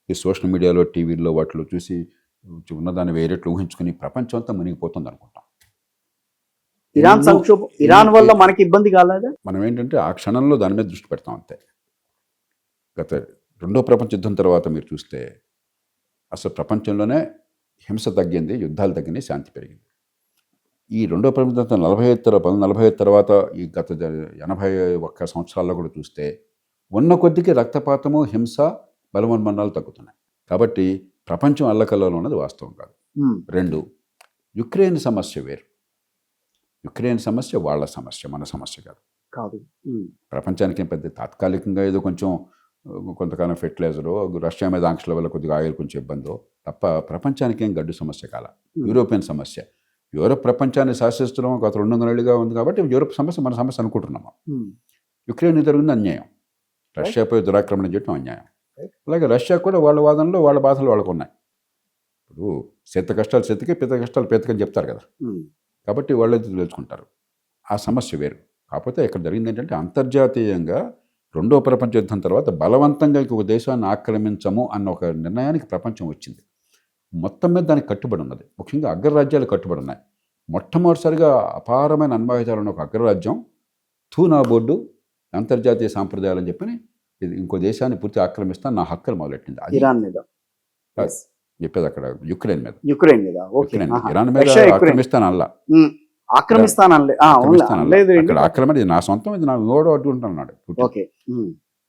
ఈ సోషల్ మీడియాలో, టీవీల్లో వాటిలో చూసి ఉన్నదాన్ని వేరేట్లు ఊహించుకుని ప్రపంచం అంతా మునిగిపోతుంది అనుకుంటాం. ఇరాన్ సంక్షోభం, ఇరాన్ వల్ల మనకి ఇబ్బంది కాలేదా? మనం ఏంటంటే ఆ క్షణంలో దాని మీద దృష్టి పెడతాం అంతే. గత 2వ ప్రపంచ యుద్ధం తర్వాత మీరు చూస్తే అసలు ప్రపంచంలోనే హింస తగ్గింది, యుద్ధాలు తగ్గినాయి, శాంతి పెరిగింది. ఈ 2వ ప్రపంచ యుద్ధం 1945 తర్వాత ఈ గత 81 సంవత్సరాల్లో కూడా చూస్తే ఉన్న కొద్దికి రక్తపాతము, హింస, బలవన్మరణాలు తగ్గుతున్నాయి. కాబట్టి ప్రపంచం అల్లకల్లలో ఉన్నది వాస్తవం కాదు. 2, యుక్రెయిన్ సమస్య వేరు. యుక్రెయిన్ సమస్య వాళ్ళ సమస్య, మన సమస్య కాదు. ప్రపంచానికి పెద్ద తాత్కాలికంగా ఏదో కొంతకాలం ఫెర్టిలైజరు, రష్యా మీద ఆంక్షల వల్ల కొద్దిగా ఆయిల్ కొంచెం ఇబ్బందో తప్ప ప్రపంచానికి ఏం గడ్డు సమస్య కాల. యూరోపియన్ సమస్య, యూరోప్ ప్రపంచాన్ని శాసిస్తున్నాం గత 200 ఏళ్ళుగా ఉంది కాబట్టి యూరోప్ సమస్య మన సమస్య అనుకుంటున్నాము. యుక్రెయిన్ జరిగింది అన్యాయం, రష్యాపై దురాక్రమణ చేయడం అన్యాయం. అలాగే రష్యా కూడా వాళ్ళ వాదనలో వాళ్ళ బాధలు వాళ్ళకు ఉన్నాయి. ఇప్పుడు శీత కష్టాలు శీతకి, పిత కష్టాలు పీతకని చెప్తారు కదా. కాబట్టి వాళ్ళు తెలుసుకుంటారు. ఆ సమస్య వేరు. కాకపోతే ఇక్కడ జరిగింది ఏంటంటే అంతర్జాతీయంగా 2వ ప్రపంచ యుద్ధం తర్వాత బలవంతంగా ఇంకొక దేశాన్ని ఆక్రమించము అన్న ఒక నిర్ణయానికి ప్రపంచం వచ్చింది. మొత్తం మీద దానికి కట్టుబడి ఉన్నది. ముఖ్యంగా అగ్రరాజ్యాలు కట్టుబడి ఉన్నాయి. మొట్టమొదటిసారిగా అపారమైన అన్వాయుధాలు ఉన్న ఒక అగ్రరాజ్యం నా బోర్డు అంతర్జాతీయ సాంప్రదాయాలు అని చెప్పని ఇది ఇంకో దేశాన్ని పూర్తి ఆక్రమిస్తా నా హక్కులు మొదలెట్టింది. ఇరాన్ మీద చెప్పేది అక్కడ యుక్రెయిన్ మీద. ఇరాన్ మీద ఆక్రమిస్తాను అల్లా అక్కడ ఆక్రమణ ఇది నా సొంతం, ఇది నా ఓడో అడ్డుకుంటున్నాడు.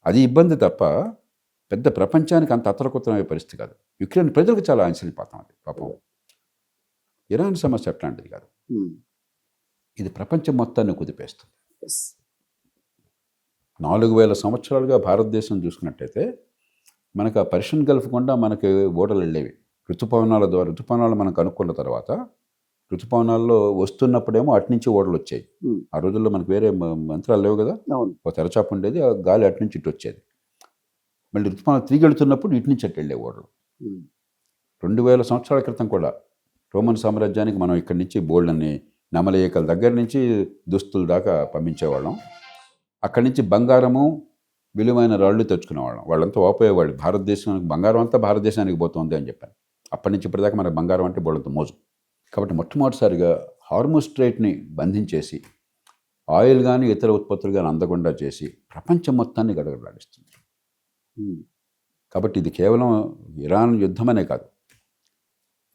అది ఇబ్బంది తప్ప పెద్ద ప్రపంచానికి అంత అతరకుతరమైన పరిస్థితి కాదు. యుక్రెయిన్ ప్రజలకు చాలా ఆశ్చర్యపోతాం అది పాపం. ఇరాన్ సమస్య అట్లాంటిది కాదు. ఇది ప్రపంచం మొత్తాన్ని కుదిపేస్తుంది. 4000 సంవత్సరాలుగా భారతదేశం చూసుకున్నట్టయితే మనకు ఆ పర్షియన్ గల్ఫ్ గుండా మనకి ఓడలు వెళ్ళేవి. ఋతుపవనాలు మనం కనుక్కున్న తర్వాత ఋతుపవనాల్లో వస్తున్నప్పుడేమో అటు నుంచి ఓడలు వచ్చాయి. ఆ రోజుల్లో మనకు వేరే మంత్రాలు లేవు కదా, ఒక తెరచాపు ఉండేది, ఆ గాలి అటు నుంచి ఇటు వచ్చేది. మళ్ళీ ఋతుపవనాలు తిరిగి వెళుతున్నప్పుడు ఇటు నుంచి అటు వెళ్ళే ఓడలు. 2000 సంవత్సరాల క్రితం కూడా రోమన్ సామ్రాజ్యానికి మనం ఇక్కడి నుంచి బోల్డ్ని నమలేకల దగ్గర నుంచి దుస్తుల దాకా పంపించేవాళ్ళం. అక్కడి నుంచి బంగారము, విలువైన రాళ్ళు తెచ్చుకునేవాళ్ళం. వాళ్ళంతా ఓపోయేవాళ్ళు, భారతదేశానికి బంగారం అంతా భారతదేశానికి పోతుంది అని చెప్పాను. అప్పటి నుంచి ఇప్పటిదాకా మనకు బంగారం అంటే బోళ్ళంత మోజు. కాబట్టి మొట్టమొదటిసారిగా హార్మోజ్ స్ట్రైట్ని బంధించేసి ఆయిల్ కానీ ఇతర ఉత్పత్తులు కానీ అందకుండా చేసి ప్రపంచం మొత్తాన్ని గడగడలాడిస్తుంది. కాబట్టి ఇది కేవలం ఇరాన్ యుద్ధమనే కాదు,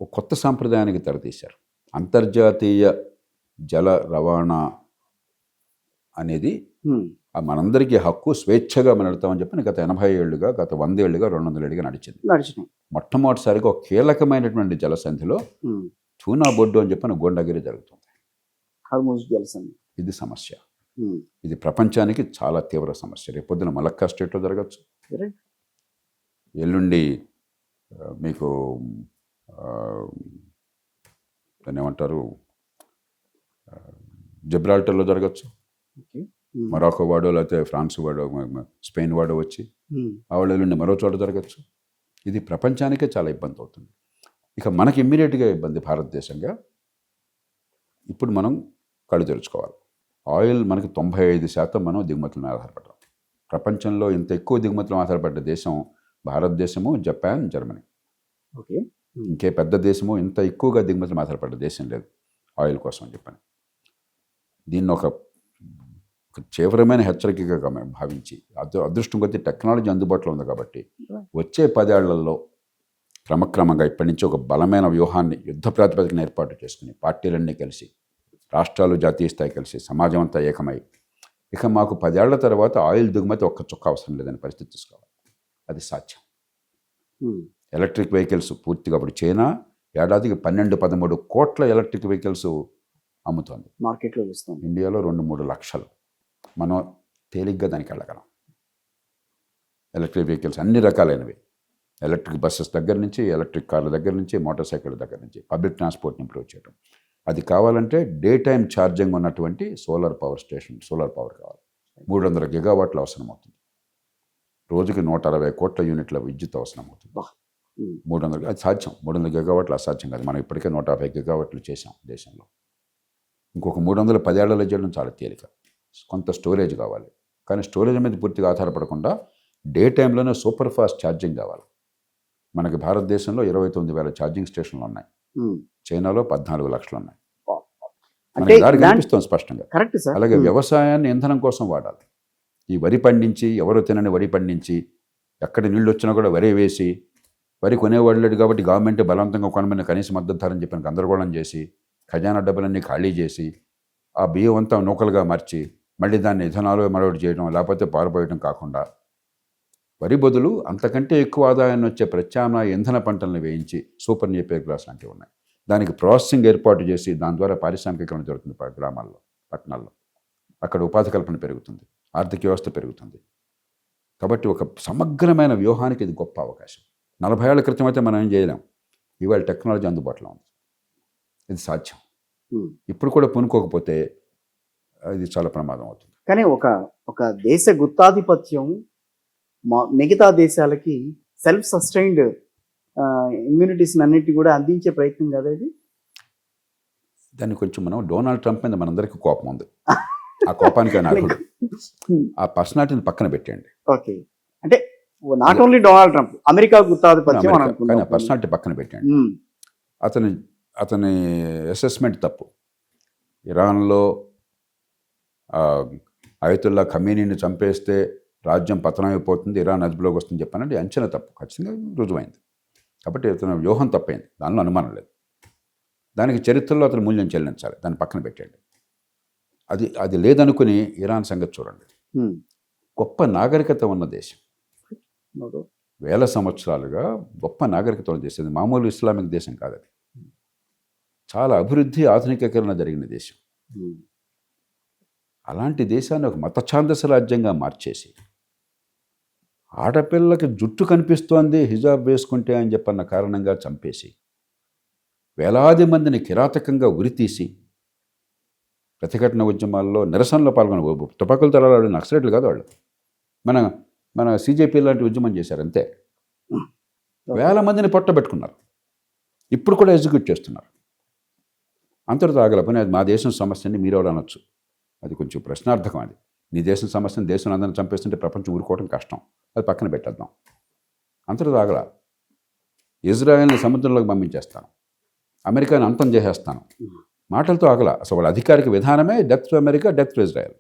ఒక కొత్త సాంప్రదాయానికి తెరతీశారు. అంతర్జాతీయ జల రవాణా అనేది మనందరికీ హక్కు, స్వేచ్ఛగా మనం వెళ్తామని చెప్పి గత 80 ఏళ్ళుగా, గత 100 ఏళ్ళుగా, 200 ఏళ్ళుగా నడిచింది. మొట్టమొదటిసారిగా ఒక కీలకమైనటువంటి జలసంధిలో నా బొడ్డు అని చెప్పిన గోండాగిరి జరుగుతుంది. ఇది సమస్య. ఇది ప్రపంచానికి చాలా తీవ్ర సమస్య. రేపు పొద్దున మలక్కా స్టేట్లో జరగచ్చు, Correct. ఎల్లుండి మీకు దాన్ని ఏమంటారు జిబ్రాల్టర్లో జరగచ్చు, Okay. మొరాకో వాడో లేకపోతే ఫ్రాన్స్ వాడో స్పెయిన్ వాడో వచ్చి ఆవిడ ఎల్లుండి మరో చోట జరగచ్చు. ఇది ప్రపంచానికే చాలా ఇబ్బంది అవుతుంది. ఇక మనకి ఇమ్మీడియట్గా ఇబ్బంది భారతదేశంగా ఇప్పుడు మనం కళ్ళు తెరుచుకోవాలి. ఆయిల్ మనకి 95% మనం దిగుమతుల మీద ఆధారపడ్డాం. ప్రపంచంలో ఇంత ఎక్కువ దిగుమతులు ఆధారపడ్డ దేశం భారతదేశము, జపాన్, జర్మనీ. ఓకే. ఇంకే పెద్ద దేశము ఇంత ఎక్కువగా దిగుమతులు ఆధారపడ్డ దేశం లేదు ఆయిల్ కోసం అని చెప్పని. దీన్ని ఒక తీవ్రమైన హెచ్చరికగా భావించి అదృష్టం కొద్దీ టెక్నాలజీ అందుబాటులో ఉంది కాబట్టి వచ్చే 10 ఏళ్లలో క్రమక్రమంగా ఇప్పటి నుంచి ఒక బలమైన వ్యూహాన్ని యుద్ధ ప్రాతిపదికన ఏర్పాటు చేసుకుని పార్టీలన్నీ కలిసి, రాష్ట్రాలు జాతీయ స్థాయి కలిసి, సమాజం అంతా ఏకమై ఇక మాకు 10 ఏళ్ల తర్వాత ఆయిల్ దిగుమతి ఒక్క చుక్క అవసరం లేదని పరిస్థితి తీసుకోవాలి. అది సాధ్యం. ఎలక్ట్రిక్ వెహికల్స్ పూర్తిగా ఇప్పుడు చైనా ఏడాదికి 12-13 కోట్ల ఎలక్ట్రిక్ వెహికల్స్ అమ్ముతోంది. మార్కెట్లో చూస్తాం. ఇండియాలో 2-3 లక్షలు. మనం తేలిగ్గా దానికి వెళ్ళగలం. ఎలక్ట్రిక్ వెహికల్స్ అన్ని రకాలైనవి, ఎలక్ట్రిక్ బస్సెస్ దగ్గర నుంచి, ఎలక్ట్రిక్ కార్ల దగ్గర నుంచి, మోటార్ సైకిల్ దగ్గర నుంచి, పబ్లిక్ ట్రాన్స్పోర్ట్ని ఇంప్రూవ్ చేయడం. అది కావాలంటే డే టైం ఛార్జింగ్ ఉన్నటువంటి solar power station, solar power కావాలి. 300 గిగావాట్లు అవసరం అవుతుంది. రోజుకి 160 కోట్ల యూనిట్ల విద్యుత్ అవసరం అవుతుంది. 300 అది సాధ్యం. 300 గిగావాట్లు అసాధ్యం కాదు. మనం ఇప్పటికే 150 గిగావాట్లు చేసాం దేశంలో. ఇంకొక 310 ఏళ్లలో చేయడం చాలా తేలిక. కొంత స్టోరేజ్ కావాలి, కానీ స్టోరేజ్ మీద పూర్తిగా ఆధారపడకుండా డే టైంలోనే సూపర్ ఫాస్ట్ ఛార్జింగ్ కావాలి. మనకి భారతదేశంలో 29,000 ఛార్జింగ్ స్టేషన్లు ఉన్నాయి. చైనాలో 14 లక్షలు ఉన్నాయి. అంటే దారి కనిపిస్తుంది స్పష్టంగా. Correct sir. అలాగే వ్యవసాయాన్ని ఇంధనం కోసం వాడాలి. ఈ వరి పండించి, ఎవరు తినని వరి పండించి, ఎక్కడ నీళ్ళు వచ్చినా కూడా వరి వేసి, వరి కొనేవాళ్ళు లేడు కాబట్టి గవర్నమెంట్ బలవంతంగా కొనమని కనీస మద్దతు ధరని చెప్పిన గందరగోళం చేసి, ఖజానా డబ్బులన్నీ ఖాళీ చేసి, ఆ బియ్యం అంతా నూకలుగా మార్చి, మళ్ళీ దాన్ని ఇథనాలు మరొకటి చేయడం, లేకపోతే పారిపోయడం కాకుండా వరి బదులు అంతకంటే ఎక్కువ ఆదాయాన్ని వచ్చే ప్రత్యామ్నాయ ఇంధన పంటలను వేయించి సూపర్ నేపియర్ గ్రాస్ లాంటివి ఉన్నాయి. దానికి ప్రాసెసింగ్ ఏర్పాటు చేసి దాని ద్వారా పారిశ్రామికీకరణ జరుగుతుంది గ్రామాల్లో, పట్టణాల్లో. అక్కడ ఉపాధి కల్పన పెరుగుతుంది, ఆర్థిక వ్యవస్థ పెరుగుతుంది. కాబట్టి ఒక సమగ్రమైన వ్యూహానికి ఇది గొప్ప అవకాశం. 40 ఏళ్ల క్రితం అయితే మనం ఏం చేయలేం. ఇవాళ టెక్నాలజీ అందుబాటులో ఉంది, ఇది సాధ్యం. ఇప్పుడు కూడా పూనుకోకపోతే ఇది చాలా ప్రమాదం అవుతుంది. కానీ ఒక దేశ గుత్తాధిపత్యం మిగతా దేశాలకి సెల్ఫ్ సస్టైన్డ్ ఇమ్యూనిటీస్ అన్నిటి కూడా అందించే ప్రయత్నం కదా ఇది. దాన్ని కొంచెం మనం డొనాల్డ్ ట్రంప్ మీద మనందరికీ కోపం ఉంది. ఆ కోపానికి అర్హుడు. ఆ పర్సనాలిటీని పక్కన పెట్టండి. ఓకే. అంటే not only Donald Trump, America గుత్తాధిపత్యం అని అనుకుందాం. కానీ ఆ పర్సనాలిటీ పక్కన పెట్టండి. అతని అసెస్మెంట్ తప్పు. ఇరాన్లో అయతుల్లా ఖమీనీని చంపేస్తే రాజ్యం పతనం అయిపోతుంది, ఇరాన్ అదుపులోకి వస్తుంది చెప్పానంటే అంచనా తప్పు, ఖచ్చితంగా రుజువైంది. కాబట్టి అతని వ్యూహం తప్పైంది, దానిలో అనుమానం లేదు. దానికి చరిత్రలో అతను మూల్యం చెల్లించాలి, దాన్ని పక్కన పెట్టండి. అది లేదనుకుని ఇరాన్ సంగతి చూడండి. గొప్ప నాగరికత ఉన్న దేశం, వేల సంవత్సరాలుగా గొప్ప నాగరికత ఉన్న దేశం. మామూలు ఇస్లామిక్ దేశం కాదు, అది చాలా అభివృద్ధి, ఆధునికీకరణ జరిగిన దేశం. అలాంటి దేశాన్ని ఒక మత ఛాందస రాజ్యంగా మార్చేసి, ఆడపిల్లకి జుట్టు కనిపిస్తోంది హిజాబ్ వేసుకుంటే అని చెప్పన్న కారణంగా చంపేసి, వేలాది మందిని కిరాతకంగా ఉరితీసి, ప్రతిఘటన ఉద్యమాల్లో నిరసనలో పాల్గొన తుపాకులు తరాలు నక్సలైట్లు కాదు వాళ్ళు, మన CJP లాంటి ఉద్యమం చేశారు అంతే. వేల మందిని పొట్టబెట్టుకున్నారు, ఇప్పుడు కూడా ఎగ్జిక్యూట్ చేస్తున్నారు. అంతటితో ఆగలపని అది మా దేశం సమస్యని మీరెవరు అనొచ్చు, అది కొంచెం ప్రశ్నార్థకం. అది నీ దేశం సమస్యను దేశం అందరిని చంపేస్తుంటే ప్రపంచం ఊరుకోవడం కష్టం, అది పక్కన పెట్టేద్దాం. అంతటితో ఆగల. ఇజ్రాయెల్ని సముద్రంలోకి పంపించేస్తాను, అమెరికాని అంతం చేసేస్తాను, మాటలతో ఆగల. అసలు వాళ్ళ అధికారిక విధానమే death to America, death to Israel.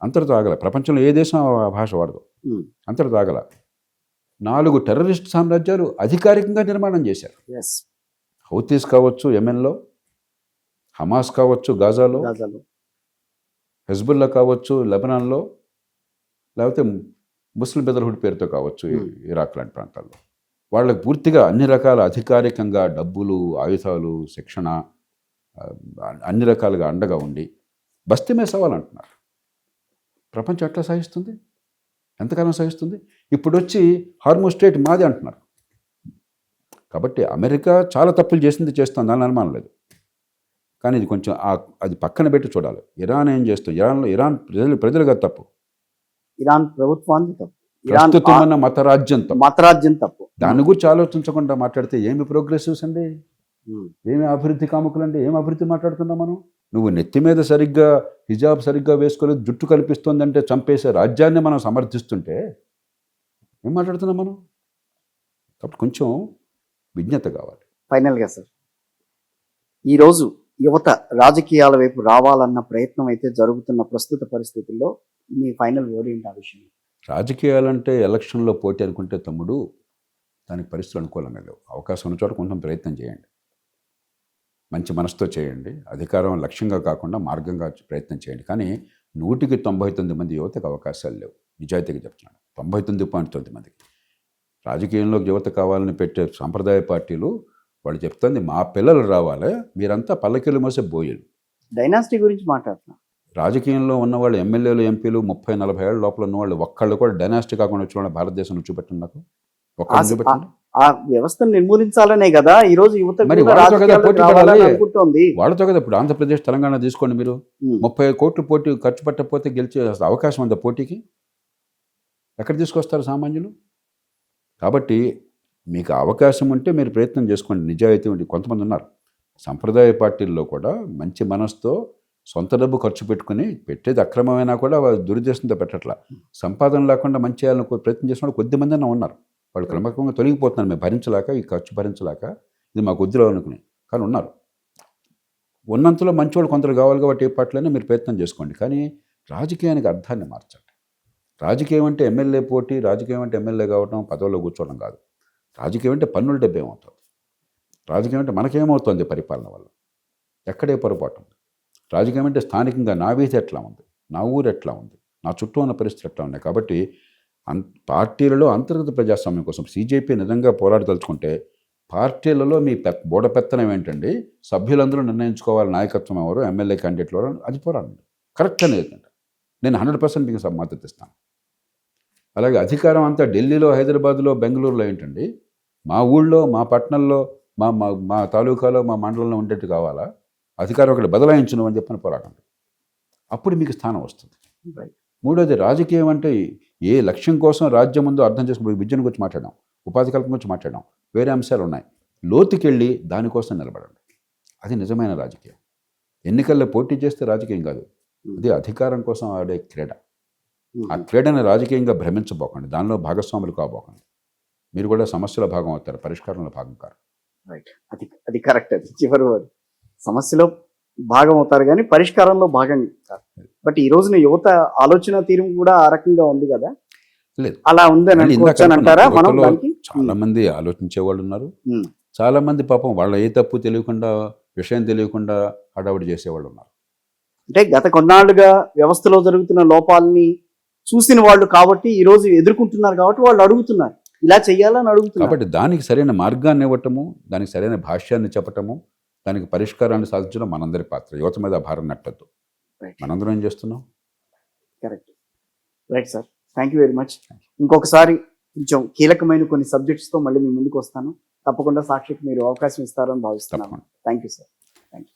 అంతటితో ఆగల. ప్రపంచంలో ఏ దేశం ఆ భాష వాడదు. అంతటితో ఆగల. 4 టెర్రరిస్ట్ సామ్రాజ్యాలు అధికారికంగా నిర్మాణం చేశారు. హౌతీస్ కావచ్చు యెమెన్లో, హమాస్ కావచ్చు గాజాలో, హెజ్బుల్లా కావచ్చు లెబనాన్లో, లేకపోతే ముస్లిం బ్రదర్హుడ్ పేరుతో కావచ్చు ఇరాక్ లాంటి ప్రాంతాల్లో. వాళ్ళకి పూర్తిగా అన్ని రకాల అధికారికంగా డబ్బులు, ఆయుధాలు, శిక్షణ అన్ని రకాలుగా అండగా ఉండి బస్తీ మీద సవాల్ అంటున్నారు. ప్రపంచం ఎట్లా సహిస్తుంది? ఎంతకాలం సహిస్తుంది? ఇప్పుడు వచ్చి హార్మోన్ స్టేట్ మాది అంటున్నారు. కాబట్టి అమెరికా చాలా తప్పులు చేస్తుంది, దాని అనుమానం లేదు. కానీ ఇది కొంచెం అది పక్కన పెట్టి చూడాలి. ఇరాన్ ఏం చేస్తుంది? ఇరాన్ ప్రజలుగా తప్పు, ఇరాన్ ప్రభుత్వాన్ని తప్పు, ప్రస్తుతం ఉన్న మతరాజ్యం తప్పు. దాని గురించి ఆలోచించకుండా మాట్లాడితే ఏమి ప్రోగ్రెసివ్స్ అండి, ఏమి అభివృద్ధి కాముకులండి, ఏమి అభివృద్ధి మాట్లాడుతున్నాం మనం? నువ్వు నెత్తి మీద సరిగ్గా హిజాబ్ సరిగ్గా వేసుకోలేదు, జుట్టు కనిపిస్తుందంటే చంపేసే రాజ్యాన్ని మనం సమర్థిస్తుంటే ఏం మాట్లాడుతున్నాం మనం? కాబట్టి కొంచెం విజ్ఞత కావాలి. ఫైనల్గా సార్, ఈరోజు యువత రాజకీయాల వైపు రావాలన్న ప్రయత్నం అయితే జరుగుతున్న ప్రస్తుత పరిస్థితుల్లో మీ ఫైనల్ వర్డ్ ఏంటి ఆ విషయం? రాజకీయాలంటే ఎలక్షన్లో పోటీ అనుకుంటే తమ్ముడు, దానికి పరిస్థితులు అనుకూలంగా లేవు. అవకాశం ఉన్న చోట కొంచెం ప్రయత్నం చేయండి, మంచి మనసుతో చేయండి. అధికారం లక్ష్యంగా కాకుండా మార్గంగా ప్రయత్నం చేయండి. కానీ 199 మంది యువతకు అవకాశాలు లేవు. నిజాయితీగా చెప్తున్నాను, 99.9 మందికి. రాజకీయంలోకి యువత కావాలని పెట్టే సాంప్రదాయ పార్టీలు వాళ్ళు చెప్తుంది మా పిల్లలు రావాలి, మీరంతా పల్లకీలు మోసే బోయలు. డైనాసిటీ గురించి మాట్లాడుతున్నాం. రాజకీయంలో ఉన్నవాళ్ళు ఎమ్మెల్యేలు, ఎంపీలు 30-40 ఏళ్ళ లోపల ఉన్నవాళ్ళు ఒక్కళ్ళు కూడా డైనాసిటీ కాకుండా వచ్చిన వాళ్ళు భారతదేశంలో చూపెట్టండి నాకు, ఒక్కళ్ళు చూపెట్టండి. ఆ వ్యవస్థను నిర్మూలించాలనే కదా ఈ రోజు యువత మరి వాళ్ళతో కదా పోటీ పడాలి, అనుకుంటోంది. వాళ్ళతో కదా. ఇప్పుడు ఆంధ్రప్రదేశ్, తెలంగాణ తీసుకోండి, మీరు 30 కోట్లు పోటీ ఖర్చు పెట్టకపోతే గెలిచే అవకాశం ఉందా పోటీకి? ఎక్కడ తీసుకొస్తారు సామాన్యులు? కాబట్టి మీకు అవకాశం ఉంటే మీరు ప్రయత్నం చేసుకోండి, నిజాయితీ ఉండి. కొంతమంది ఉన్నారు సంప్రదాయ పార్టీల్లో కూడా మంచి మనసుతో సొంత డబ్బు ఖర్చు పెట్టుకుని, పెట్టేది అక్రమమైనా కూడా వాళ్ళు దురుద్దేశంతో పెట్టట్లా, సంపాదన లేకుండా మంచి చేయాలని ప్రయత్నం చేసిన వాళ్ళు కొద్దిమంది ఉన్నారు. వాళ్ళు క్రమక్రమంగా తొలగిపోతున్నారు, మేము భరించలేక, ఈ ఖర్చు భరించలేక, ఇది మాకు వద్దులో అనుకుని. కానీ ఉన్నారు, ఉన్నంతలో మంచివాళ్ళు కొందరు కావాలి కాబట్టి ఏ పార్టీలైనా మీరు ప్రయత్నం చేసుకోండి. కానీ రాజకీయానికి అర్థాన్ని మార్చండి. రాజకీయం అంటే ఎమ్మెల్యే పోటీ, రాజకీయం అంటే ఎమ్మెల్యే కావడం, పదవుల్లో కూర్చోవడం కాదు. రాజకీయం అంటే పన్నుల డబ్బు ఏమవుతుంది, రాజకీయం అంటే మనకేమవుతుంది పరిపాలన వల్ల, ఎక్కడే పొరపాటు ఉంది. రాజకీయం అంటే స్థానికంగా నా వీధి ఎట్లా ఉంది, నా ఊరు ఎట్లా ఉంది, నా చుట్టూ ఉన్న పరిస్థితులు ఎట్లా ఉన్నాయి. కాబట్టి పార్టీలలో అంతర్గత ప్రజాస్వామ్యం కోసం CJP నిజంగా పోరాడదలుచుకుంటే పార్టీలలో మీ బోడపెత్తనం ఏంటండి, సభ్యులందరూ నిర్ణయించుకోవాలి నాయకత్వం ఎవరు, ఎమ్మెల్యే క్యాండిడేట్లు ఎవరు, అది పోరాడండి. కరెక్ట్ అనేది ఏంటంటే నేను 100% మీకు మద్దతు ఇస్తాను. అలాగే అధికారం అంతా ఢిల్లీలో, హైదరాబాద్లో, బెంగళూరులో ఏంటండి, మా ఊళ్ళో, మా పట్టణంలో, మా మా తాలూకాలో, మా మండలంలో ఉండేట్టు కావాలా, అధికారం ఒకటి బదలాయించును అని చెప్పని పోరాటండి. అప్పుడు మీకు స్థానం వస్తుంది. మూడోది, రాజకీయం అంటే ఏ లక్ష్యం కోసం రాజ్యం ఉందో అర్థం చేసుకుని విద్యను గురించి మాట్లాడాం, ఉపాధి కల్పన గురించి మాట్లాడాం, వేరే అంశాలు ఉన్నాయి. లోతుకెళ్ళి దానికోసం నిలబడండి, అది నిజమైన రాజకీయం. ఎన్నికల్లో పోటీ చేస్తే రాజకీయం కాదు, అది అధికారం కోసం ఆడే క్రీడ. ఆ క్రీడని రాజకీయంగా భ్రమించబోకండి, దానిలో భాగస్వాములు కాబోకండి. మీరు కూడా సమస్యలో భాగం అవుతారు, పరిష్కారంలో భాగం కారు. రైట్, అది కరెక్ట్. అది చివరి వారు సమస్యలో భాగం అవుతారు కానీ పరిష్కారంలో భాగం కాదు. బట్ ఈ రోజున యువత ఆలోచన తీరు కూడా ఆ రకంగా ఉంది కదా, లేదు అలా ఉందని అంటారా? మనం చాలా మంది ఆలోచించే వాళ్ళు ఉన్నారు, చాలా మంది పాపం వాళ్ళ ఏ తప్పు తెలియకుండా, విషయం తెలియకుండా హడావుడి చేసేవాళ్ళు ఉన్నారు. అంటే గత కొన్నాళ్ళుగా వ్యవస్థలో జరుగుతున్న లోపాలని చూసిన వాళ్ళు కాబట్టి ఈ రోజు ఎదుర్కొంటున్నారు కాబట్టి వాళ్ళు అడుగుతున్నారు, ఇలా చెయ్యాలని అడుగుతున్నారు. కాబట్టి దానికి సరైన మార్గాన్ని ఇవ్వటము, దానికి సరైన భాష్యాన్ని చెప్పటము, దానికి పరిష్కారాన్ని సాధించడం మనందరి పాత్ర. యువత మీద భారం నెట్టద్దు. మనందరం ఏం చేస్తున్నాం? Correct. Right sir, thank you very much. ఇంకొకసారి కొంచెం కీలకమైన కొన్ని సబ్జెక్ట్స్తో మళ్ళీ మీ ముందుకు వస్తాను. తప్పకుండా సాక్షికి మీరు అవకాశం ఇస్తారని భావిస్తున్నాను. Thank you sir. Thank you.